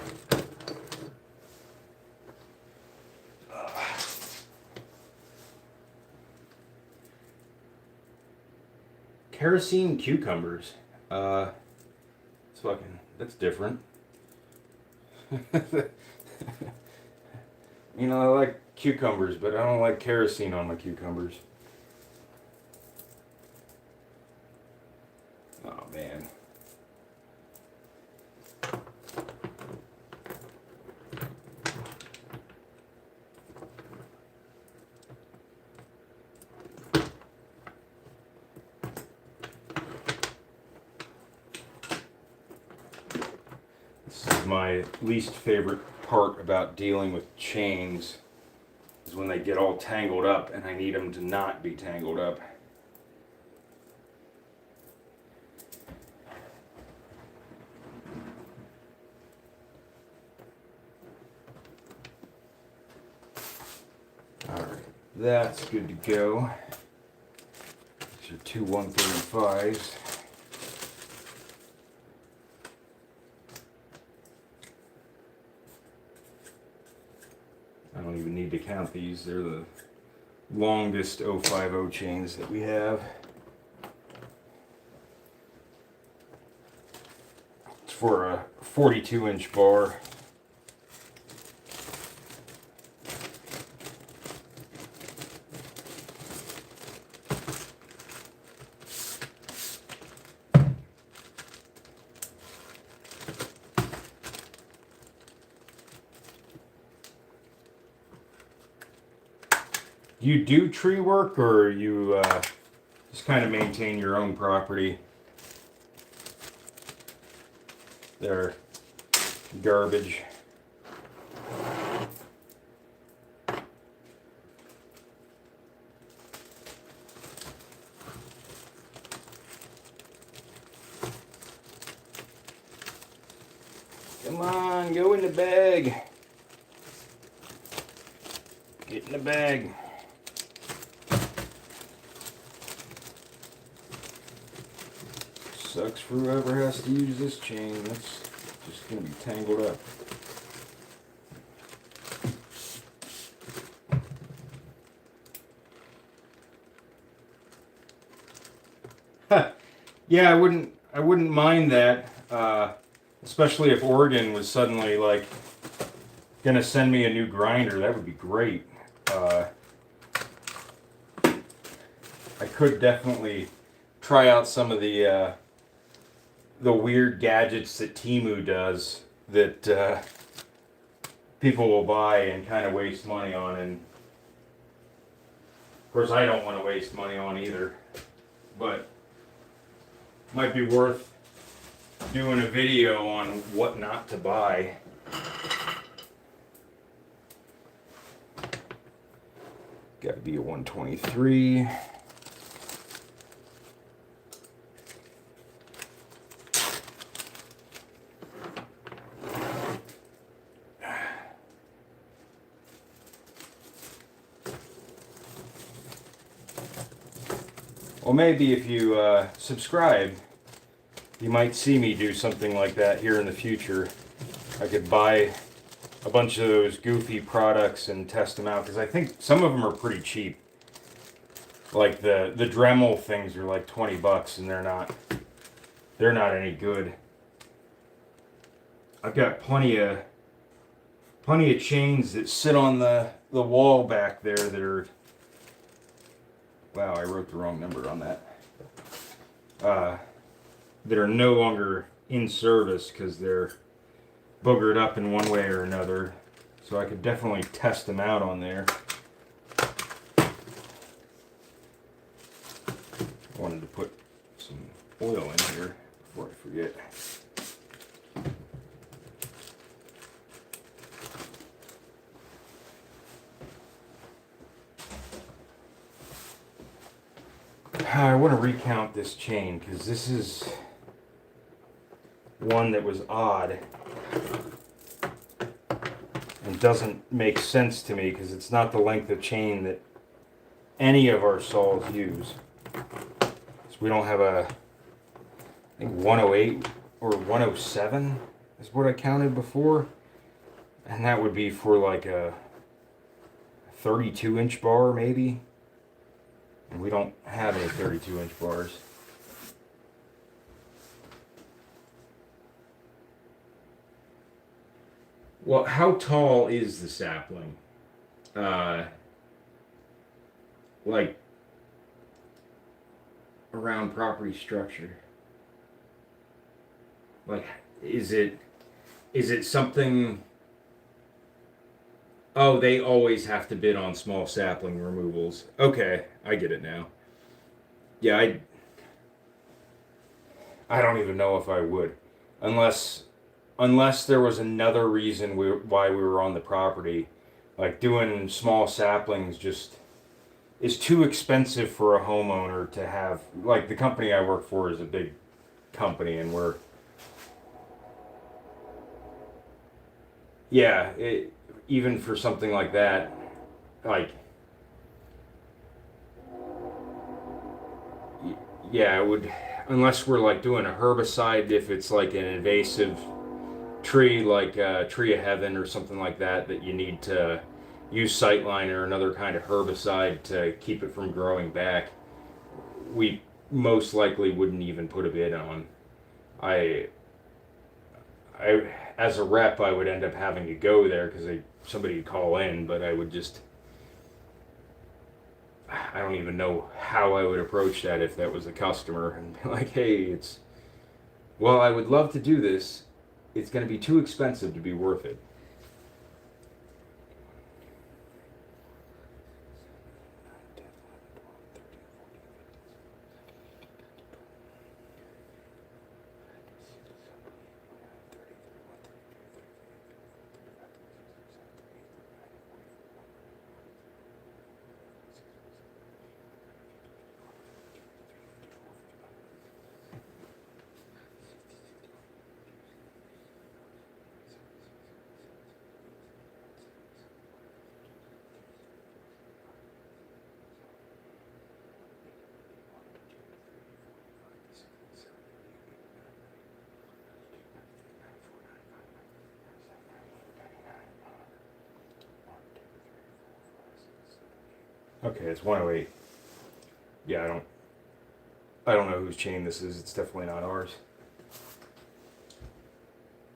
Kerosene cucumbers. It's fucking, that's different. You know, I like cucumbers, but I don't like kerosene on my cucumbers. Oh, man. This is my least favorite part about dealing with chains, is when they get all tangled up and I need them to not be tangled up. Alright, that's good to go. These are two 135s. I don't even need to count these. They're the longest 050 chains that we have. It's for a 42-inch bar. You do tree work, or you just kind of maintain your own property? They're garbage. Come on, go in the bag. Get in the bag. Sucks for whoever has to use this chain. That's just going to be tangled up. Yeah, I wouldn't mind that, especially if Oregon was suddenly like going to send me a new grinder. That would be great. I could definitely try out some of the weird gadgets that Temu does that people will buy and kind of waste money on, and of course I don't want to waste money on either, but might be worth doing a video on what not to buy. Got to be a 123. Well, maybe if you subscribe, you might see me do something like that here in the future. I could buy a bunch of those goofy products and test them out, because I think some of them are pretty cheap. Like the Dremel things are like $20 and they're not any good. I've got plenty of chains that sit on the wall back there that are, wow, I wrote the wrong number on that. That are no longer in service because they're boogered up in one way or another. So I could definitely test them out on there. I wanted to put some oil in here before I forget. I want to recount this chain because this is one that was odd and doesn't make sense to me because it's not the length of chain that any of our saws use. So we don't have I think 108 or 107 is what I counted before, and that would be for like a 32-inch bar maybe. And we don't have any 32-inch bars. Well, how tall is the sapling? Like around property structure. Like, is it something? Oh, they always have to bid on small sapling removals. Okay, I get it now. Yeah, I don't even know if I would, unless there was another reason why we were on the property. Like doing small saplings just is too expensive for a homeowner to have. Like the company I work for is a big company, and even for something like that, like, yeah, it would, unless we're like doing a herbicide, if it's like an invasive tree, like tree of heaven or something like that, that you need to use sightline or another kind of herbicide to keep it from growing back, we most likely wouldn't even put a bid on. I as a rep, I would end up having to go there because somebody would call in, but I don't even know how I would approach that if that was a customer and be like, hey, well, I would love to do this. It's going to be too expensive to be worth it. Okay, it's 108. Yeah, I don't know whose chain this is. It's definitely not ours.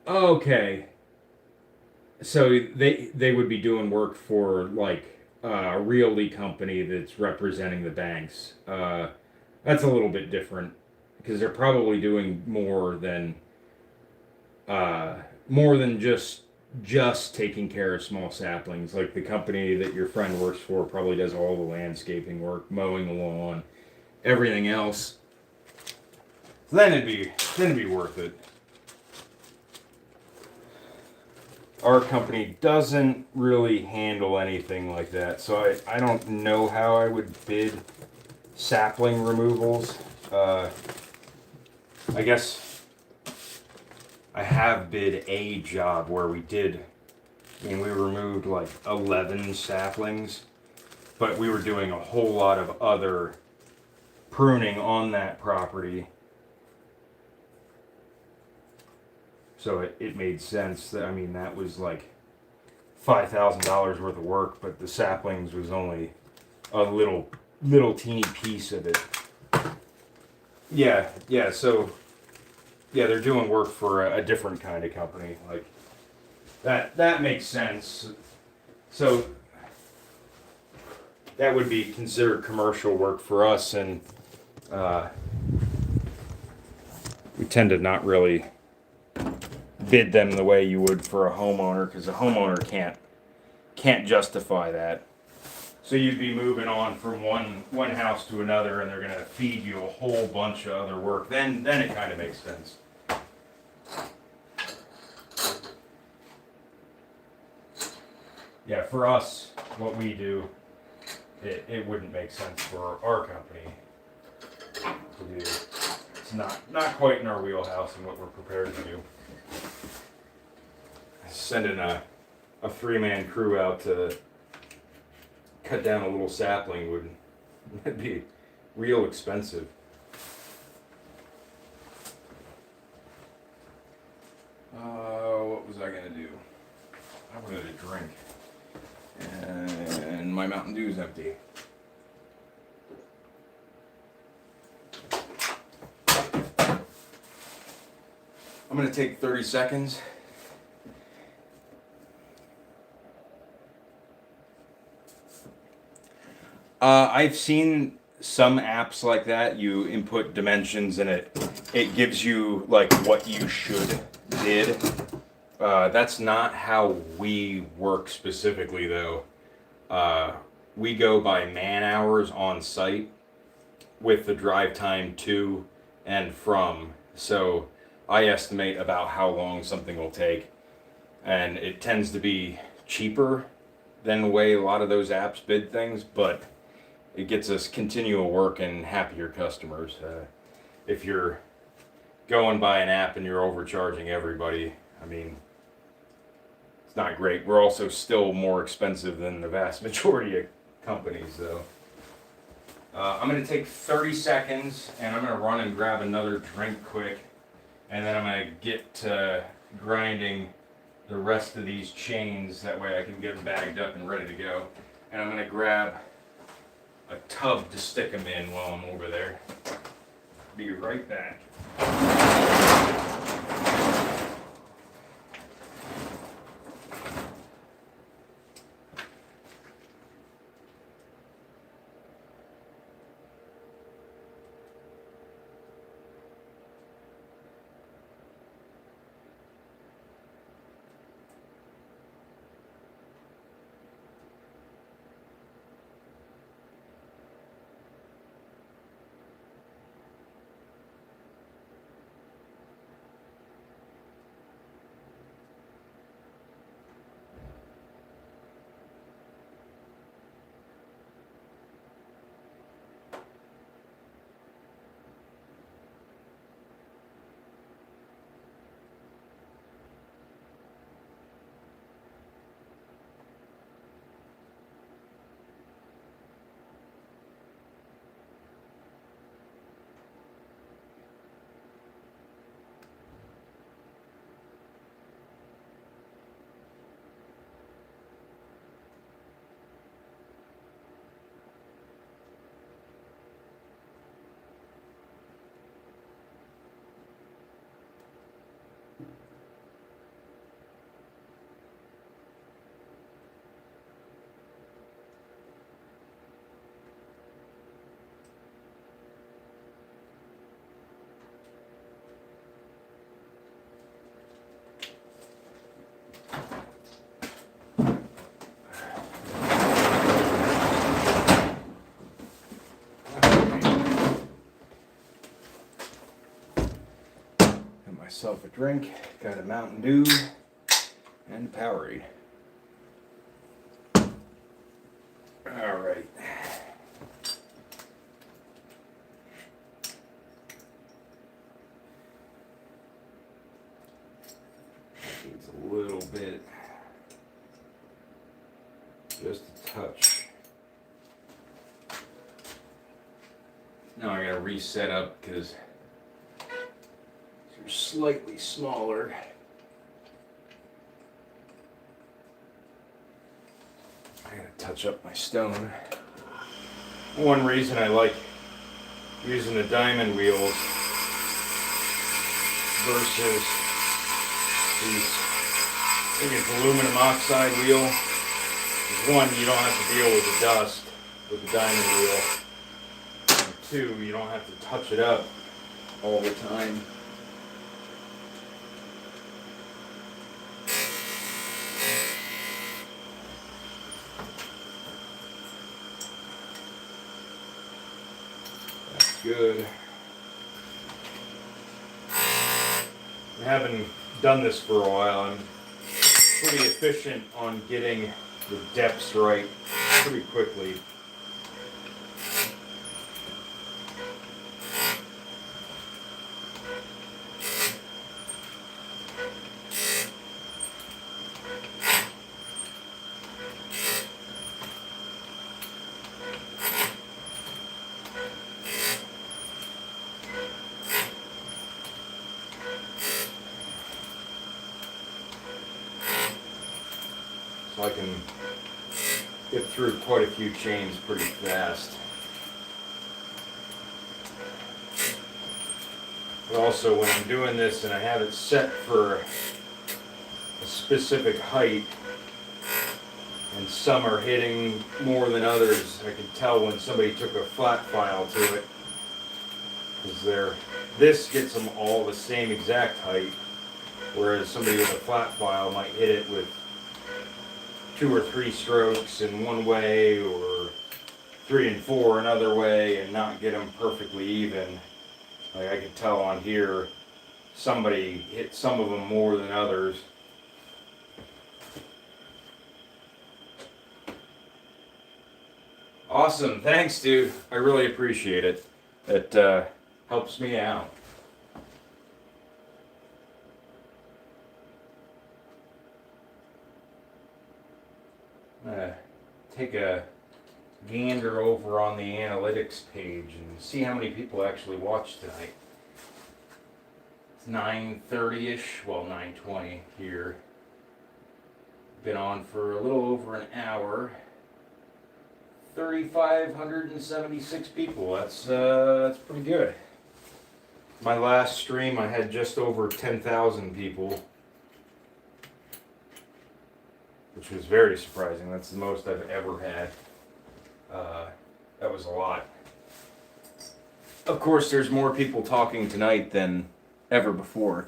Okay. So they would be doing work for like a realty company that's representing the banks. That's a little bit different because they're probably doing more than just taking care of small saplings. Like the company that your friend works for probably does all the landscaping work, mowing the lawn, everything else. So then it'd be worth it. Our company doesn't really handle anything like that, so I don't know how I would bid sapling removals. I guess I have bid a job where we removed like 11 saplings, but we were doing a whole lot of other pruning on that property. So it made sense that, that was like $5,000 worth of work, but the saplings was only a little little teeny piece of it. Yeah, yeah. So yeah, they're doing work for a different kind of company. Like that makes sense. So that would be considered commercial work for us, and we tend to not really bid them the way you would for a homeowner, because a homeowner can't justify that. So you'd be moving on from one house to another, and they're gonna feed you a whole bunch of other work. Then it kind of makes sense. Yeah, for us, what we do, it wouldn't make sense for our company to do. It's not quite in our wheelhouse and what we're prepared to do. Sending a 3-man crew out to cut down a little sapling would be real expensive. What was I gonna do? I wanted a drink, and my Mountain Dew's empty. I'm gonna take 30 seconds. I've seen some apps like that. You input dimensions and it gives you like what you should bid. That's not how we work specifically though. We go by man hours on site with the drive time to and from. So I estimate about how long something will take, and it tends to be cheaper than the way a lot of those apps bid things, but it gets us continual work and happier customers. If you're going by an app and you're overcharging everybody, I mean, it's not great. We're also still more expensive than the vast majority of companies, though. I'm going to take 30 seconds, and I'm going to run and grab another drink quick, and then I'm going to get to grinding the rest of these chains. That way I can get them bagged up and ready to go. And I'm going to grab a tub to stick them in while I'm over there. Be right back. Myself a drink, got a Mountain Dew and a Powerade. All right. Needs a little bit, just a touch. Now I gotta reset up because slightly smaller. I gotta touch up my stone. one reason I like using the diamond wheels versus these, I think it's aluminum oxide wheel, is one, you don't have to deal with the dust with the diamond wheel, and two, you don't have to touch it up all the time. That's good. I haven't done this for a while. I'm pretty efficient on getting the depths right pretty quickly. So I can get through quite a few chains pretty fast. But also when I'm doing this and I have it set for a specific height and some are hitting more than others, I can tell when somebody took a flat file to it, because this gets them all the same exact height, whereas somebody with a flat file might hit it with 2 or 3 strokes in one way or 3 and 4 another way and not get them perfectly even. Like I could tell on here, somebody hit some of them more than others. Awesome, thanks dude. I really appreciate it. It helps me out. Take a gander over on the analytics page and see how many people actually watched tonight. It's 9:30ish, well 9:20 here. Been on for a little over an hour. 3,576 people. That's pretty good. My last stream I had just over 10,000 people, which was very surprising. That's the most I've ever had. That was a lot. Of course, there's more people talking tonight than ever before.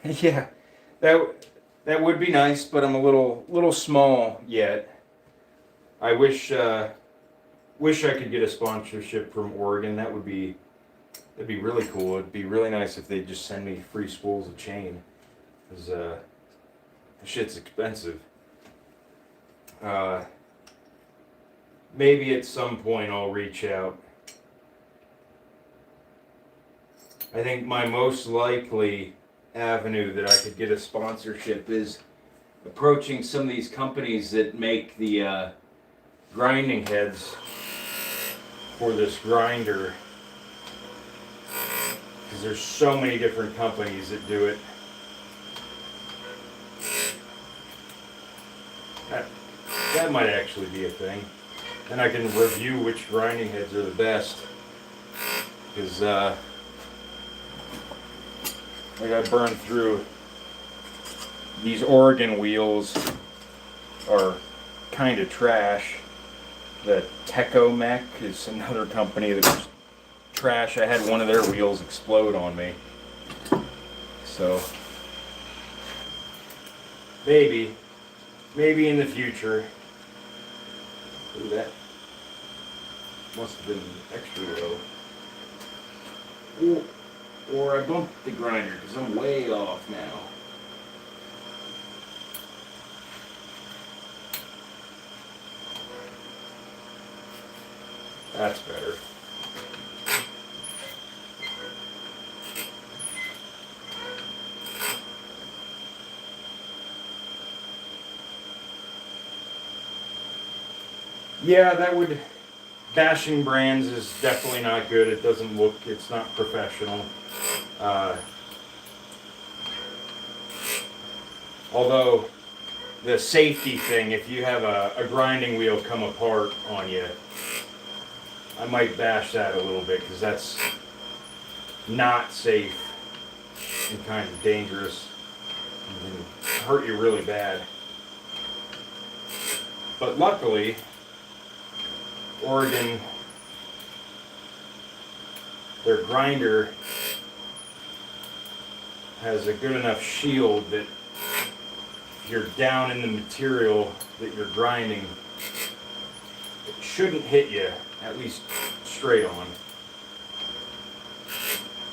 Yeah, that would be nice, but I'm a little small yet. I wish I could get a sponsorship from Oregon. That'd be really cool. It'd be really nice if they'd just send me free spools of chain, because shit's expensive. Maybe at some point I'll reach out. I think my most likely avenue that I could get a sponsorship is approaching some of these companies that make the grinding heads for this grinder, because there's so many different companies that do it. That might actually be a thing. And I can review which grinding heads are the best, because like I burned through these Oregon wheels are kind of trash. The Tecomec is another company that's trash. I had one of their wheels explode on me. So maybe in the future. Look at that. Must have been extra low. Or I bumped the grinder because I'm way off now. That's better. Yeah, bashing brands is definitely not good. It doesn't look, it's not professional. Although the safety thing, if you have a grinding wheel come apart on you, I might bash that a little bit because that's not safe and kind of dangerous and can hurt you really bad. But luckily, Oregon, their grinder has a good enough shield that if you're down in the material that you're grinding, it shouldn't hit you, at least straight on.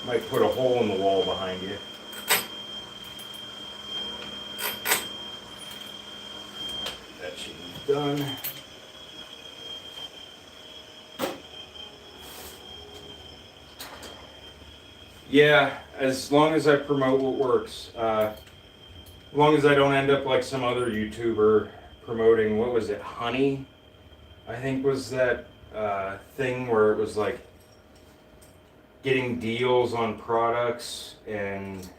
Might put a hole in the wall behind you. That should be done. Yeah, as long as I promote what works. As long as I don't end up like some other YouTuber promoting, what was it, honey? I think was that thing where it was like getting deals on products and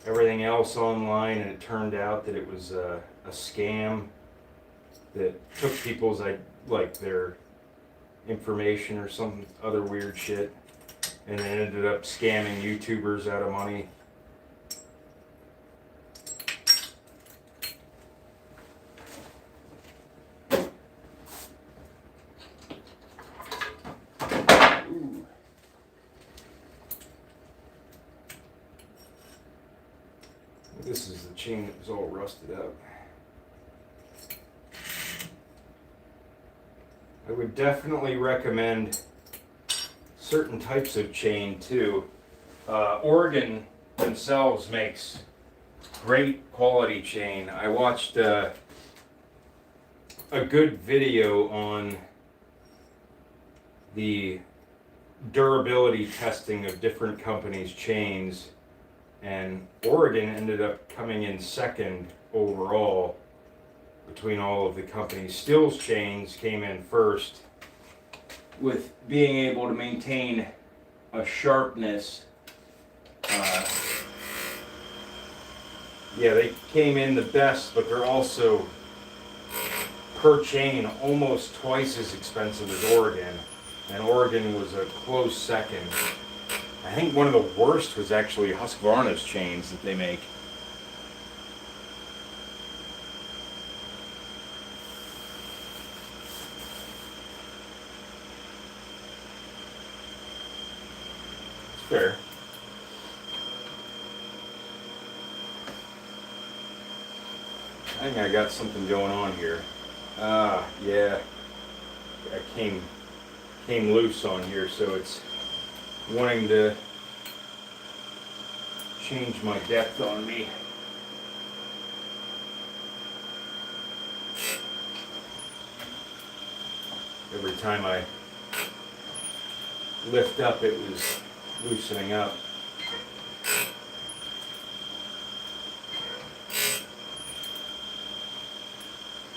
everything else online, and it turned out that it was a scam that took people's like their information or some other weird shit, and then ended up scamming YouTubers out of money. Ooh. This is the chain that was all rusted up. I would definitely recommend certain types of chain too. Oregon themselves makes great quality chain. I watched a good video on the durability testing of different companies' chains, and Oregon ended up coming in second overall between all of the companies. Still's chains came in first with being able to maintain a sharpness. Yeah, they came in the best, but they're also per chain almost twice as expensive as Oregon, and Oregon was a close second. I think one of the worst was actually Husqvarna's chains that they make. Fair. I think I got something going on here. Yeah. I came loose on here, so it's wanting to change my depth on me. Every time I lift up, it was loosening up.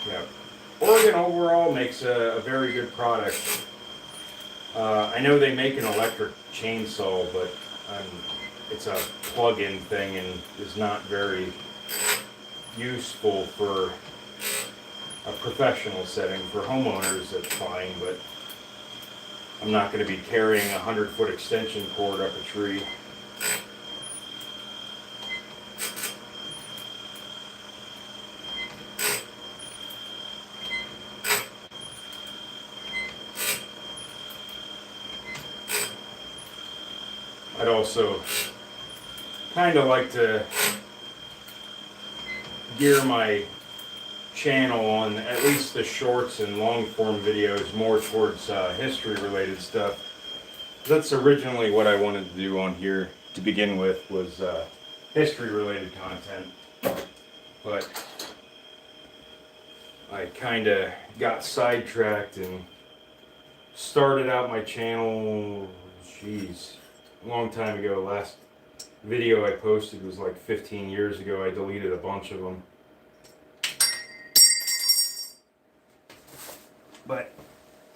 Yeah. Oregon overall makes a very good product. I know they make an electric chainsaw, but it's a plug-in thing and is not very useful for a professional setting. For homeowners, that's fine, but I'm not going to be carrying a 100-foot extension cord up a tree. I'd also kind of like to gear my channel on at least the shorts and long form videos more towards history related stuff. That's originally what I wanted to do on here to begin with, was history related content, but I kind of got sidetracked and started out my channel, a long time ago. Last video I posted was like 15 years ago. I deleted a bunch of them. But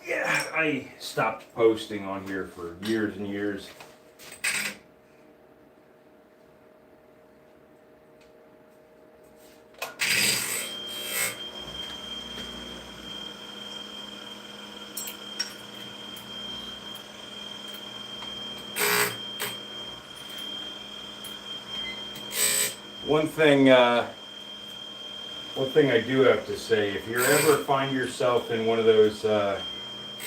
yeah, I stopped posting on here for years and years. One thing I do have to say, if you ever find yourself in one of those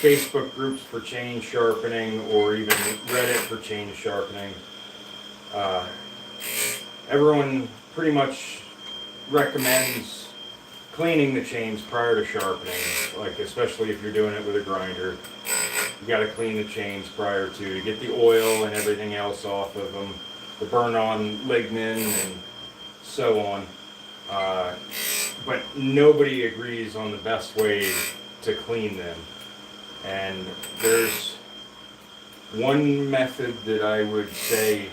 Facebook groups for chain sharpening, or even Reddit for chain sharpening, everyone pretty much recommends cleaning the chains prior to sharpening, like especially if you're doing it with a grinder. You got to clean the chains prior to get the oil and everything else off of them, the burn-on lignin and so on. But nobody agrees on the best way to clean them. And there's one method that I would say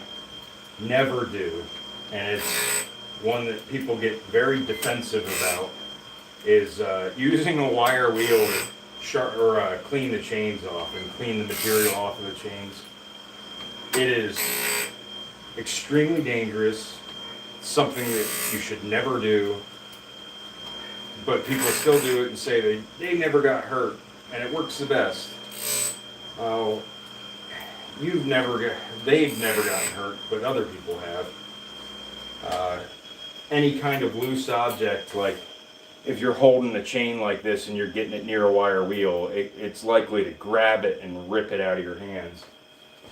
never do, and it's one that people get very defensive about, is using a wire wheel to clean the chains off and clean the material off of the chains. It is extremely dangerous, something that you should never do, but people still do it and say they never got hurt, and it works the best. They've never gotten hurt, but other people have. Any kind of loose object, like if you're holding a chain like this and you're getting it near a wire wheel, it's likely to grab it and rip it out of your hands.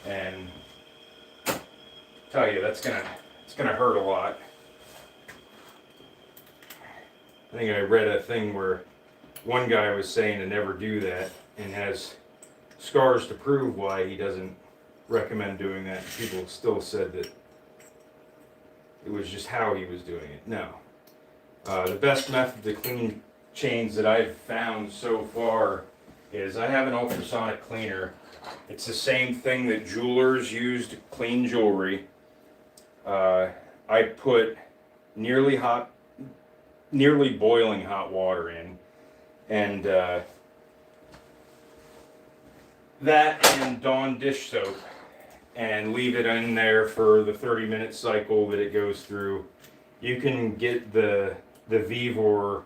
And tell you, it's gonna hurt a lot. I think I read a thing where one guy was saying to never do that, and has scars to prove why he doesn't recommend doing that. People still said that it was just how he was doing it. No. The best method to clean chains that I've found so far is I have an ultrasonic cleaner. It's the same thing that jewelers use to clean jewelry. I put nearly boiling hot water in, and that and Dawn dish soap, and leave it in there for the 30-minute cycle that it goes through. You can get the Vivor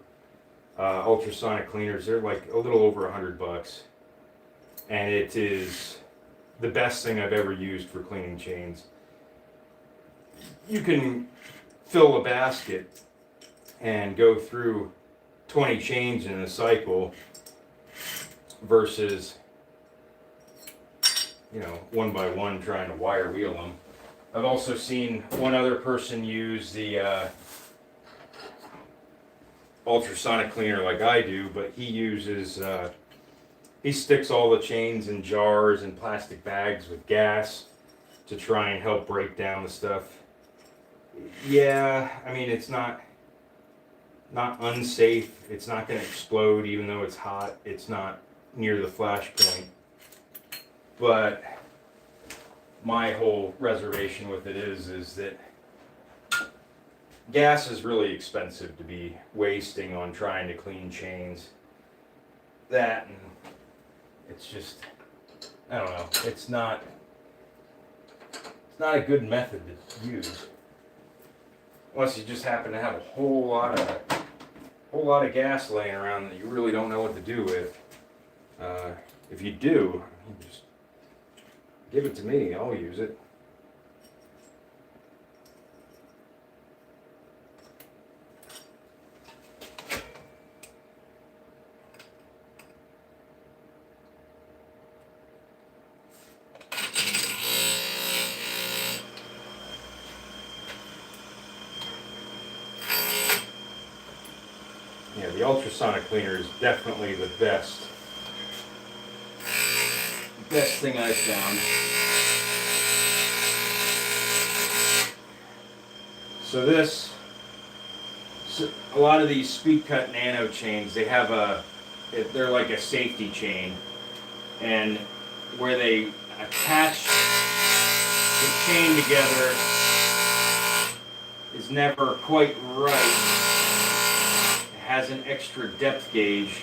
ultrasonic cleaners. They're like a little over $100, and it is the best thing I've ever used for cleaning chains. You can fill a basket and go through 20 chains in a cycle versus, one by one trying to wire wheel them. I've also seen one other person use the ultrasonic cleaner like I do, but he sticks all the chains in jars and plastic bags with gas to try and help break down the stuff. Yeah, I mean, it's not unsafe. It's not going to explode even though it's hot. It's not near the flash point. But my whole reservation with it is that gas is really expensive to be wasting on trying to clean chains. That, and it's just, I don't know, it's not a good method to use. Unless you just happen to have a whole lot of gas laying around that you really don't know what to do with. If you do, just give it to me, I'll use it. Yeah, the ultrasonic cleaner is definitely the best thing I've found. So a lot of these speed cut nano chains, they're like a safety chain, and where they attach the chain together is never quite right. It has an extra depth gauge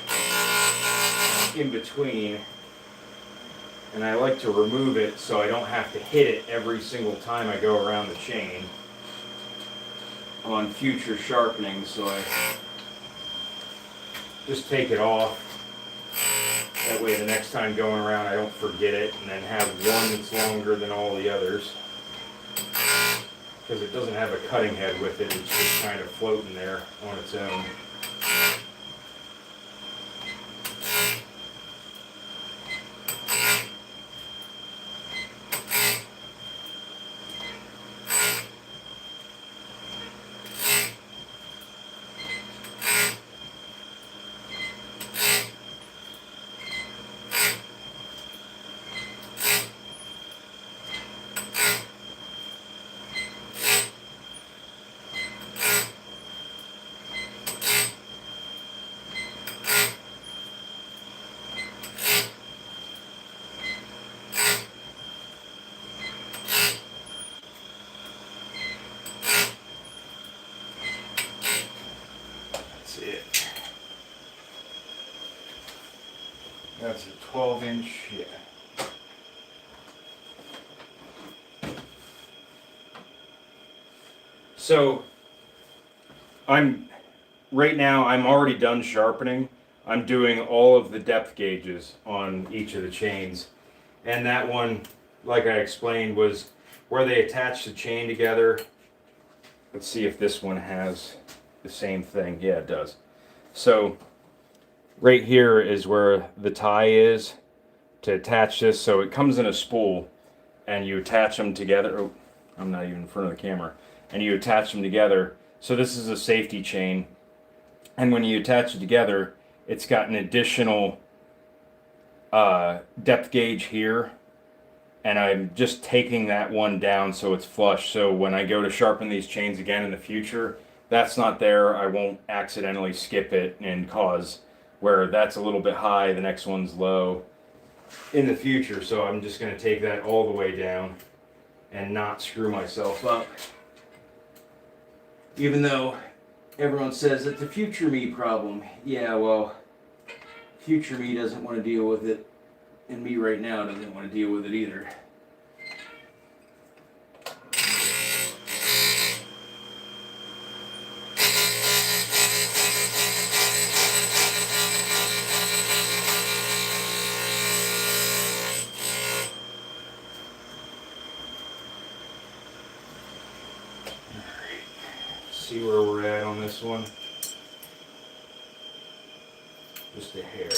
in between, and I like to remove it so I don't have to hit it every single time I go around the chain on future sharpening, so I just take it off. That way the next time going around I don't forget it and then have one that's longer than all the others. because it doesn't have a cutting head with it. It's just kind of floating there on its own. It. That's a 12-inch, yeah. So right now I'm already done sharpening. I'm doing all of the depth gauges on each of the chains. And that one, like I explained, was where they attach the chain together. Let's see if this one has the same thing. Yeah, it does. So right here is where the tie is to attach this. So it comes in a spool and you attach them together. Oh, I'm not even in front of the camera. And you attach them together. So this is a safety chain. And when you attach it together, it's got an additional depth gauge here. And I'm just taking that one down so it's flush. So when I go to sharpen these chains again in the future, that's not there. I won't accidentally skip it and cause where that's a little bit high, the next one's low in the future. So I'm just going to take that all the way down and not screw myself up. Even though everyone says it's a future me problem. Yeah, well, future me doesn't want to deal with it. And me right now doesn't want to deal with it either. Alright, see where we're at on this one. Just a hair.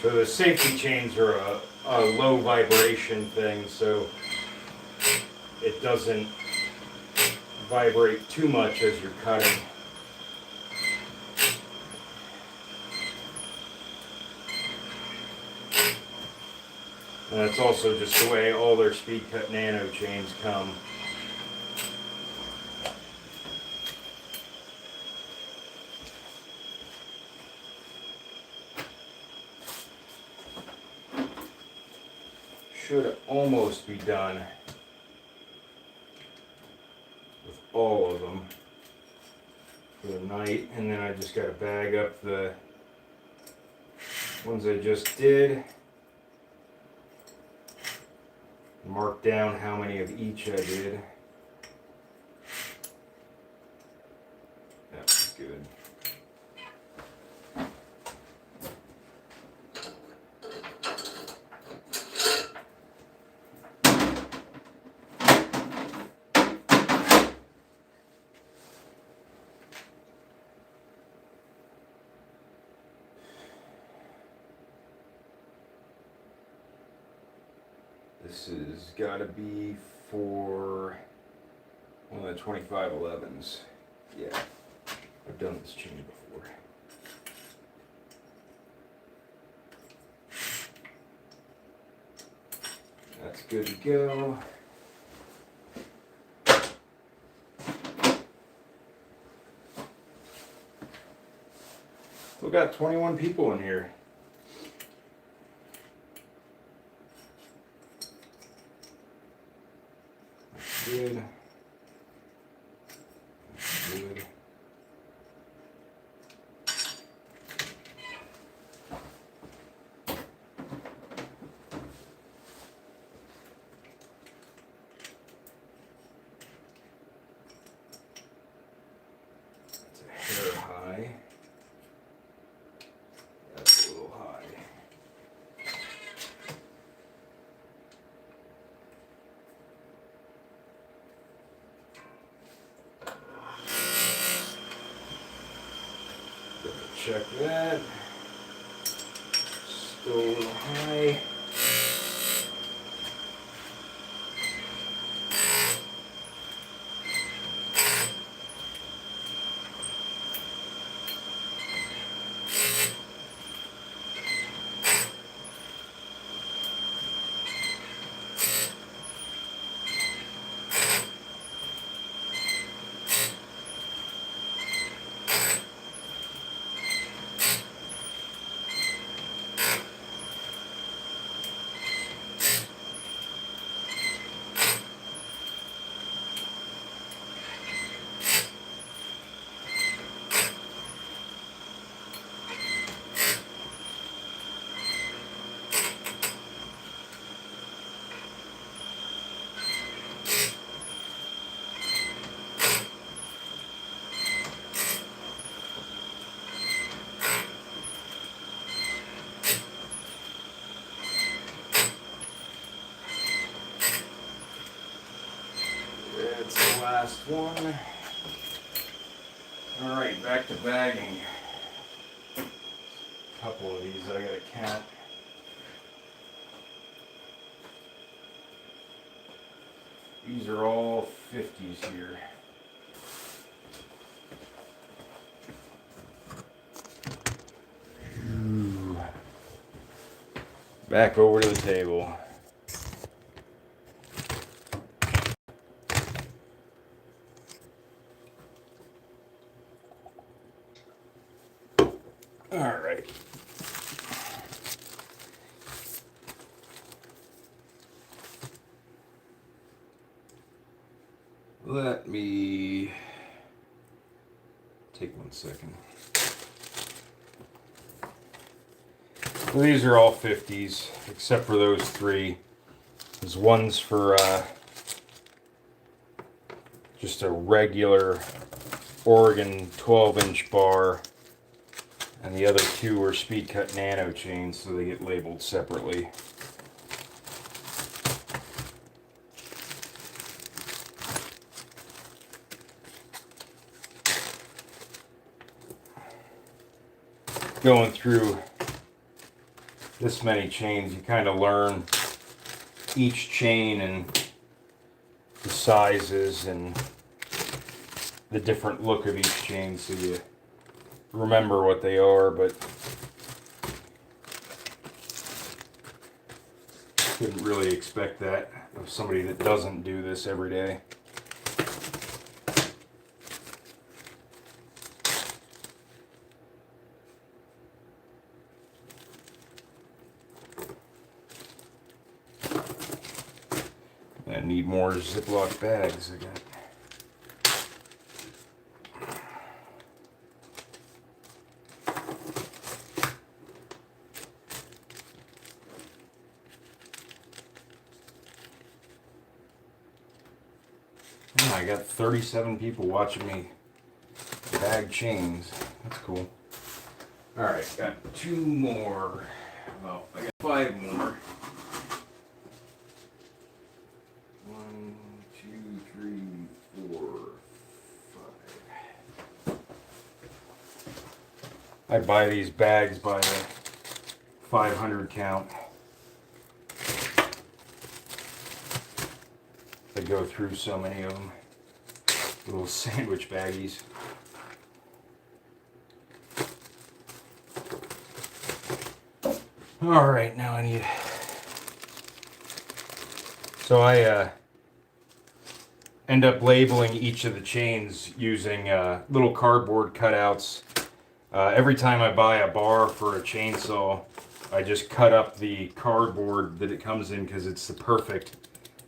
So the safety chains are a low vibration thing, so it doesn't vibrate too much as you're cutting. And that's also just the way all their Speed Cut Nano chains come. Should almost be done with all of them for the night, and then I just got to bag up the ones I just did, mark down how many of each I did. That was good. This has got to be for one of the 2511s. Yeah, I've done this chain before. That's good to go. Still got 21 people in here. Good. Good. That's a hair high. That's a little high. Check that. Still a little high. That's the last one. All right, back to bagging. A couple of these I gotta count. These are all 50s here. Back over to the table. All right. Let me take 1 second. Well, these are all 50s, except for those three. There's one's for just a regular Oregon 12-inch bar, and the other two are speed cut nano chains, so they get labeled separately. Going through this many chains, you kind of learn each chain and the sizes and the different look of each chain, so you remember what they are, but couldn't really expect that of somebody that doesn't do this every day. I need more Ziploc bags again. I got 37 people watching me bag chains. That's cool. Alright, got 2 more. Well, I got 5 more. 1, 2, 3, 4, 5. I buy these bags by the 500 count. I go through so many of them. Little sandwich baggies. All right, now I need So I end up labeling each of the chains using little cardboard cutouts. Every time I buy a bar for a chainsaw, I just cut up the cardboard that it comes in because it's the perfect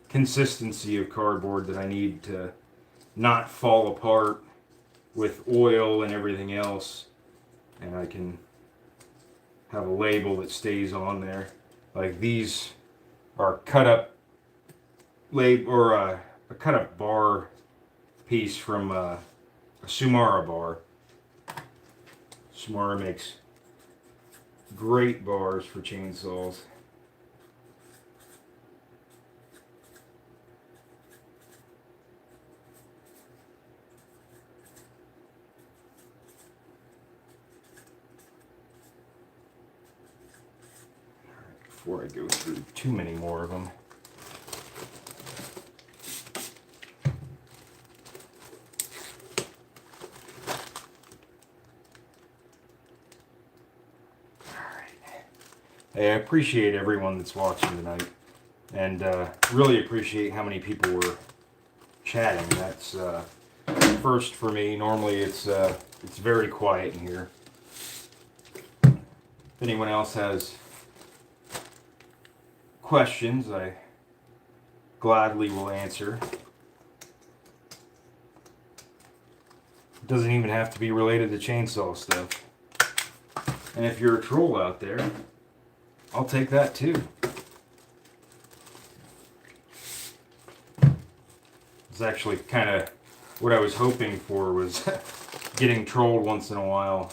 consistency of cardboard that I need to not fall apart with oil and everything else. And I can have a label that stays on there. Like these are cut up or a cut up bar piece from a Sumara bar. Sumara makes great bars for chainsaws. Before I go through too many more of them. Hey, I appreciate everyone that's watching tonight, and really appreciate how many people were chatting. That's first for me. Normally it's very quiet in here. If anyone else has questions, I gladly will answer. It doesn't even have to be related to chainsaw stuff. And if you're a troll out there, I'll take that too. It's actually kind of what I was hoping for, was getting trolled once in a while.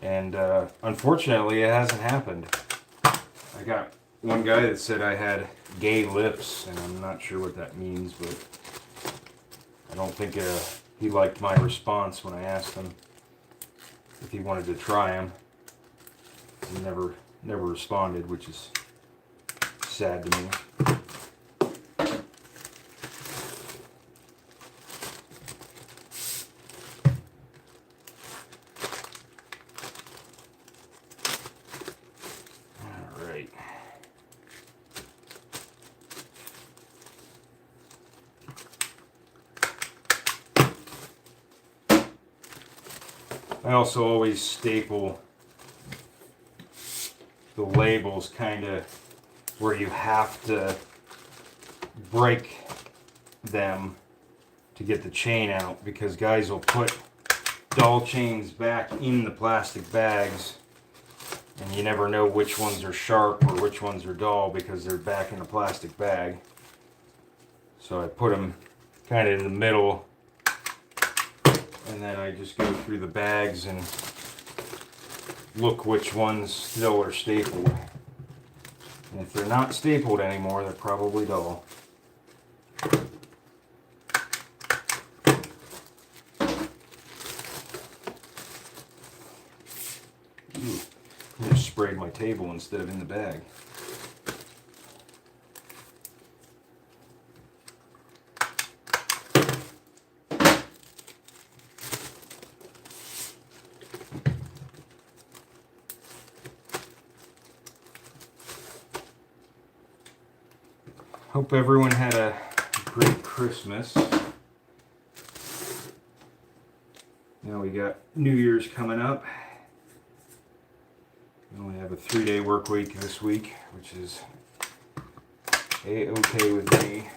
And unfortunately, it hasn't happened. I got one guy that said I had gay lips, and I'm not sure what that means, but I don't think he liked my response when I asked him if he wanted to try them. He never responded, which is sad to me. All right. I also always staple the labels kind of where you have to break them to get the chain out, because guys will put dull chains back in the plastic bags and you never know which ones are sharp or which ones are dull because they're back in a plastic bag. So I put them kind of in the middle, and then I just go through the bags and look which ones still are stapled. And if they're not stapled anymore, they're probably dull. Ooh, I just sprayed my table instead of in the bag. Hope everyone had a great Christmas. Now we got New Year's coming up. We only have a 3-day work week this week, which is A-okay with me.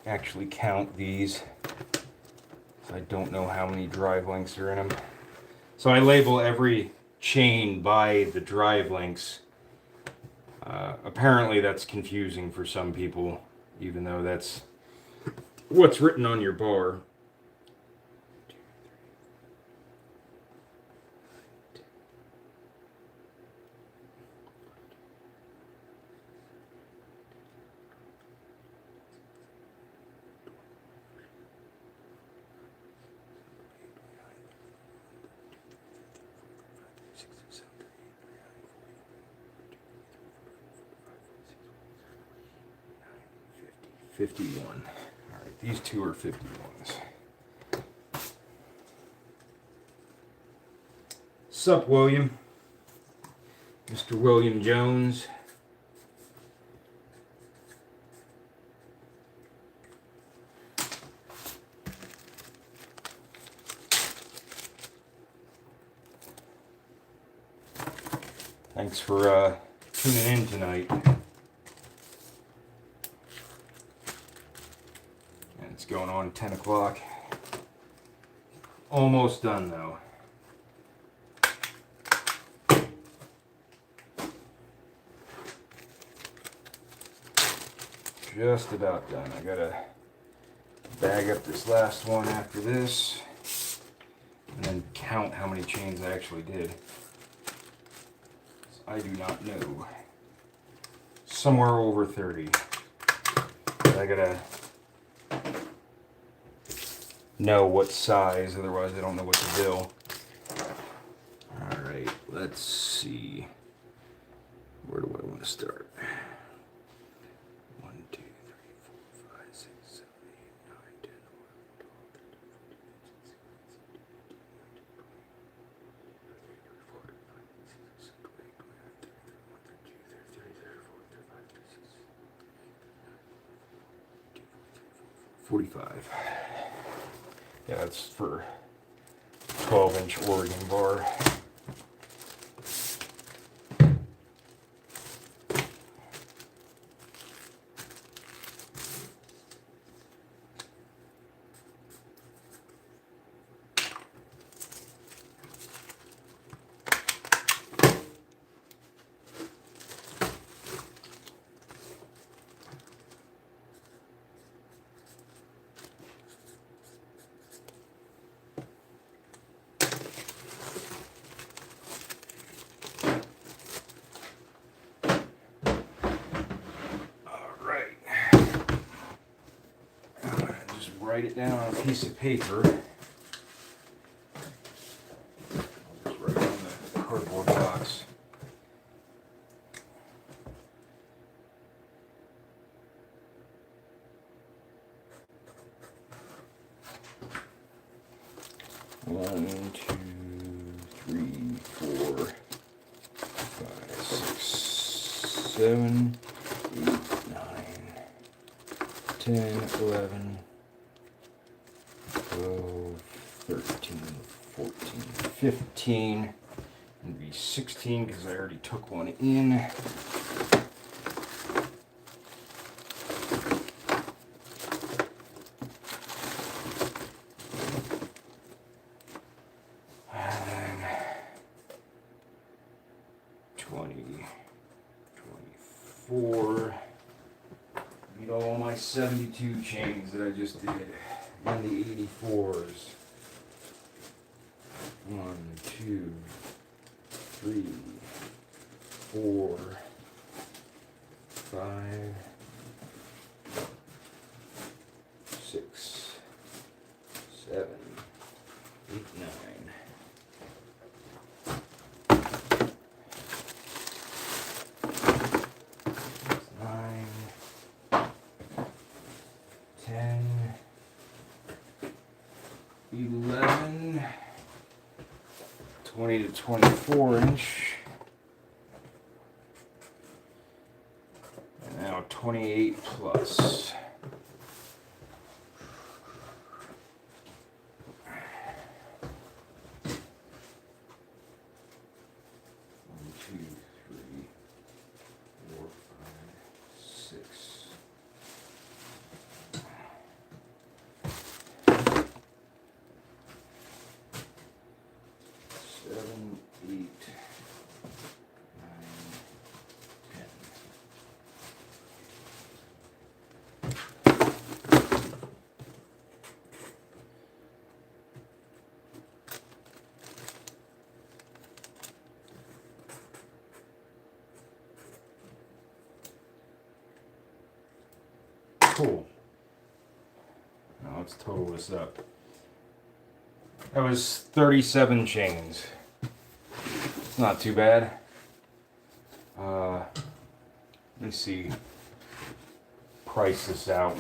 Actually count these, so I don't know how many drive links are in them. So I label every chain by the drive links. Apparently that's confusing for some people, even though that's what's written on your bar. 51. Alright, these two are 51s. Sup, William? Mr. William Jones. Thanks for tuning in tonight. And it's going on 10 o'clock. Almost done though. Just about done. I gotta bag up this last one after this and then count how many chains I actually did. I do not know. Somewhere over 30. But I gotta know what size, otherwise I don't know what to bill. Alright, let's see. Where do I want to start? 1, 2, 3, 4, 5, 6, 7, 8, 9, 10, 45. Yeah, that's for 12-inch Oregon bar. Write it down on a piece of paper. I'll just write it on the cardboard box. One, 2, 3, 4, 5, 6, 7, 8, 9, 10, 11. 12, 13, 14, 15, and be 16 because I already took one in. And then 20, 24. Need all my 72 chains that I just did. And the 84s. 1, 2, 3, 4, 5, 6, 7, 8, 9. Nine, 10, 11, 20 to 24 inch, and now 28 plus. Cool. Now let's total this up. That was 37 chains. It's not too bad. Let me see. price this out.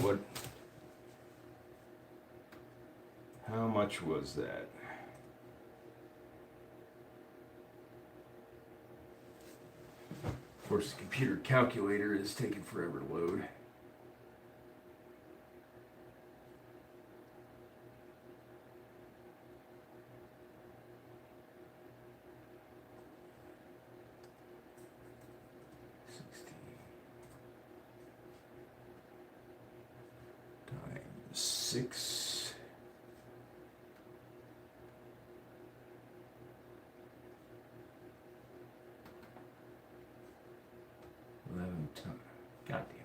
How much was that? Of course, the computer calculator is taking forever to load. Times 6. God damn it.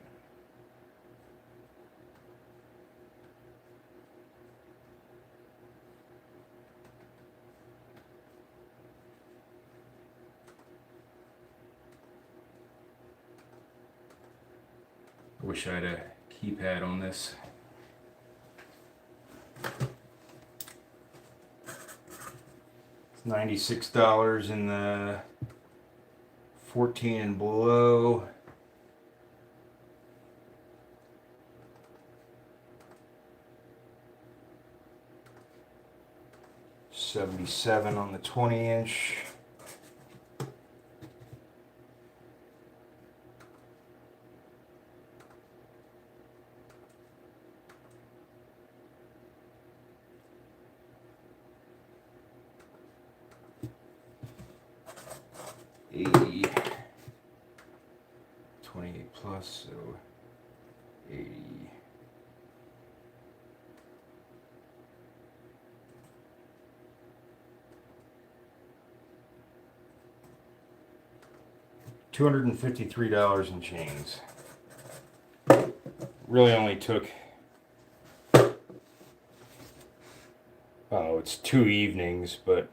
I wish I had a keypad on this. It's $96 in the 14 and below. $77 on the 20-inch. $80. 28 plus, so $80. $253 in chains. Really only took, oh, it's 2 evenings, but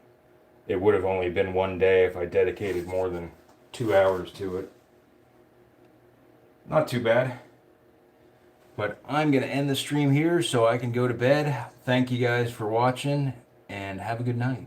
it would have only been 1 day if I dedicated more than 2 hours to it. Not too bad. But I'm going to end the stream here so I can go to bed. Thank you guys for watching, and have a good night.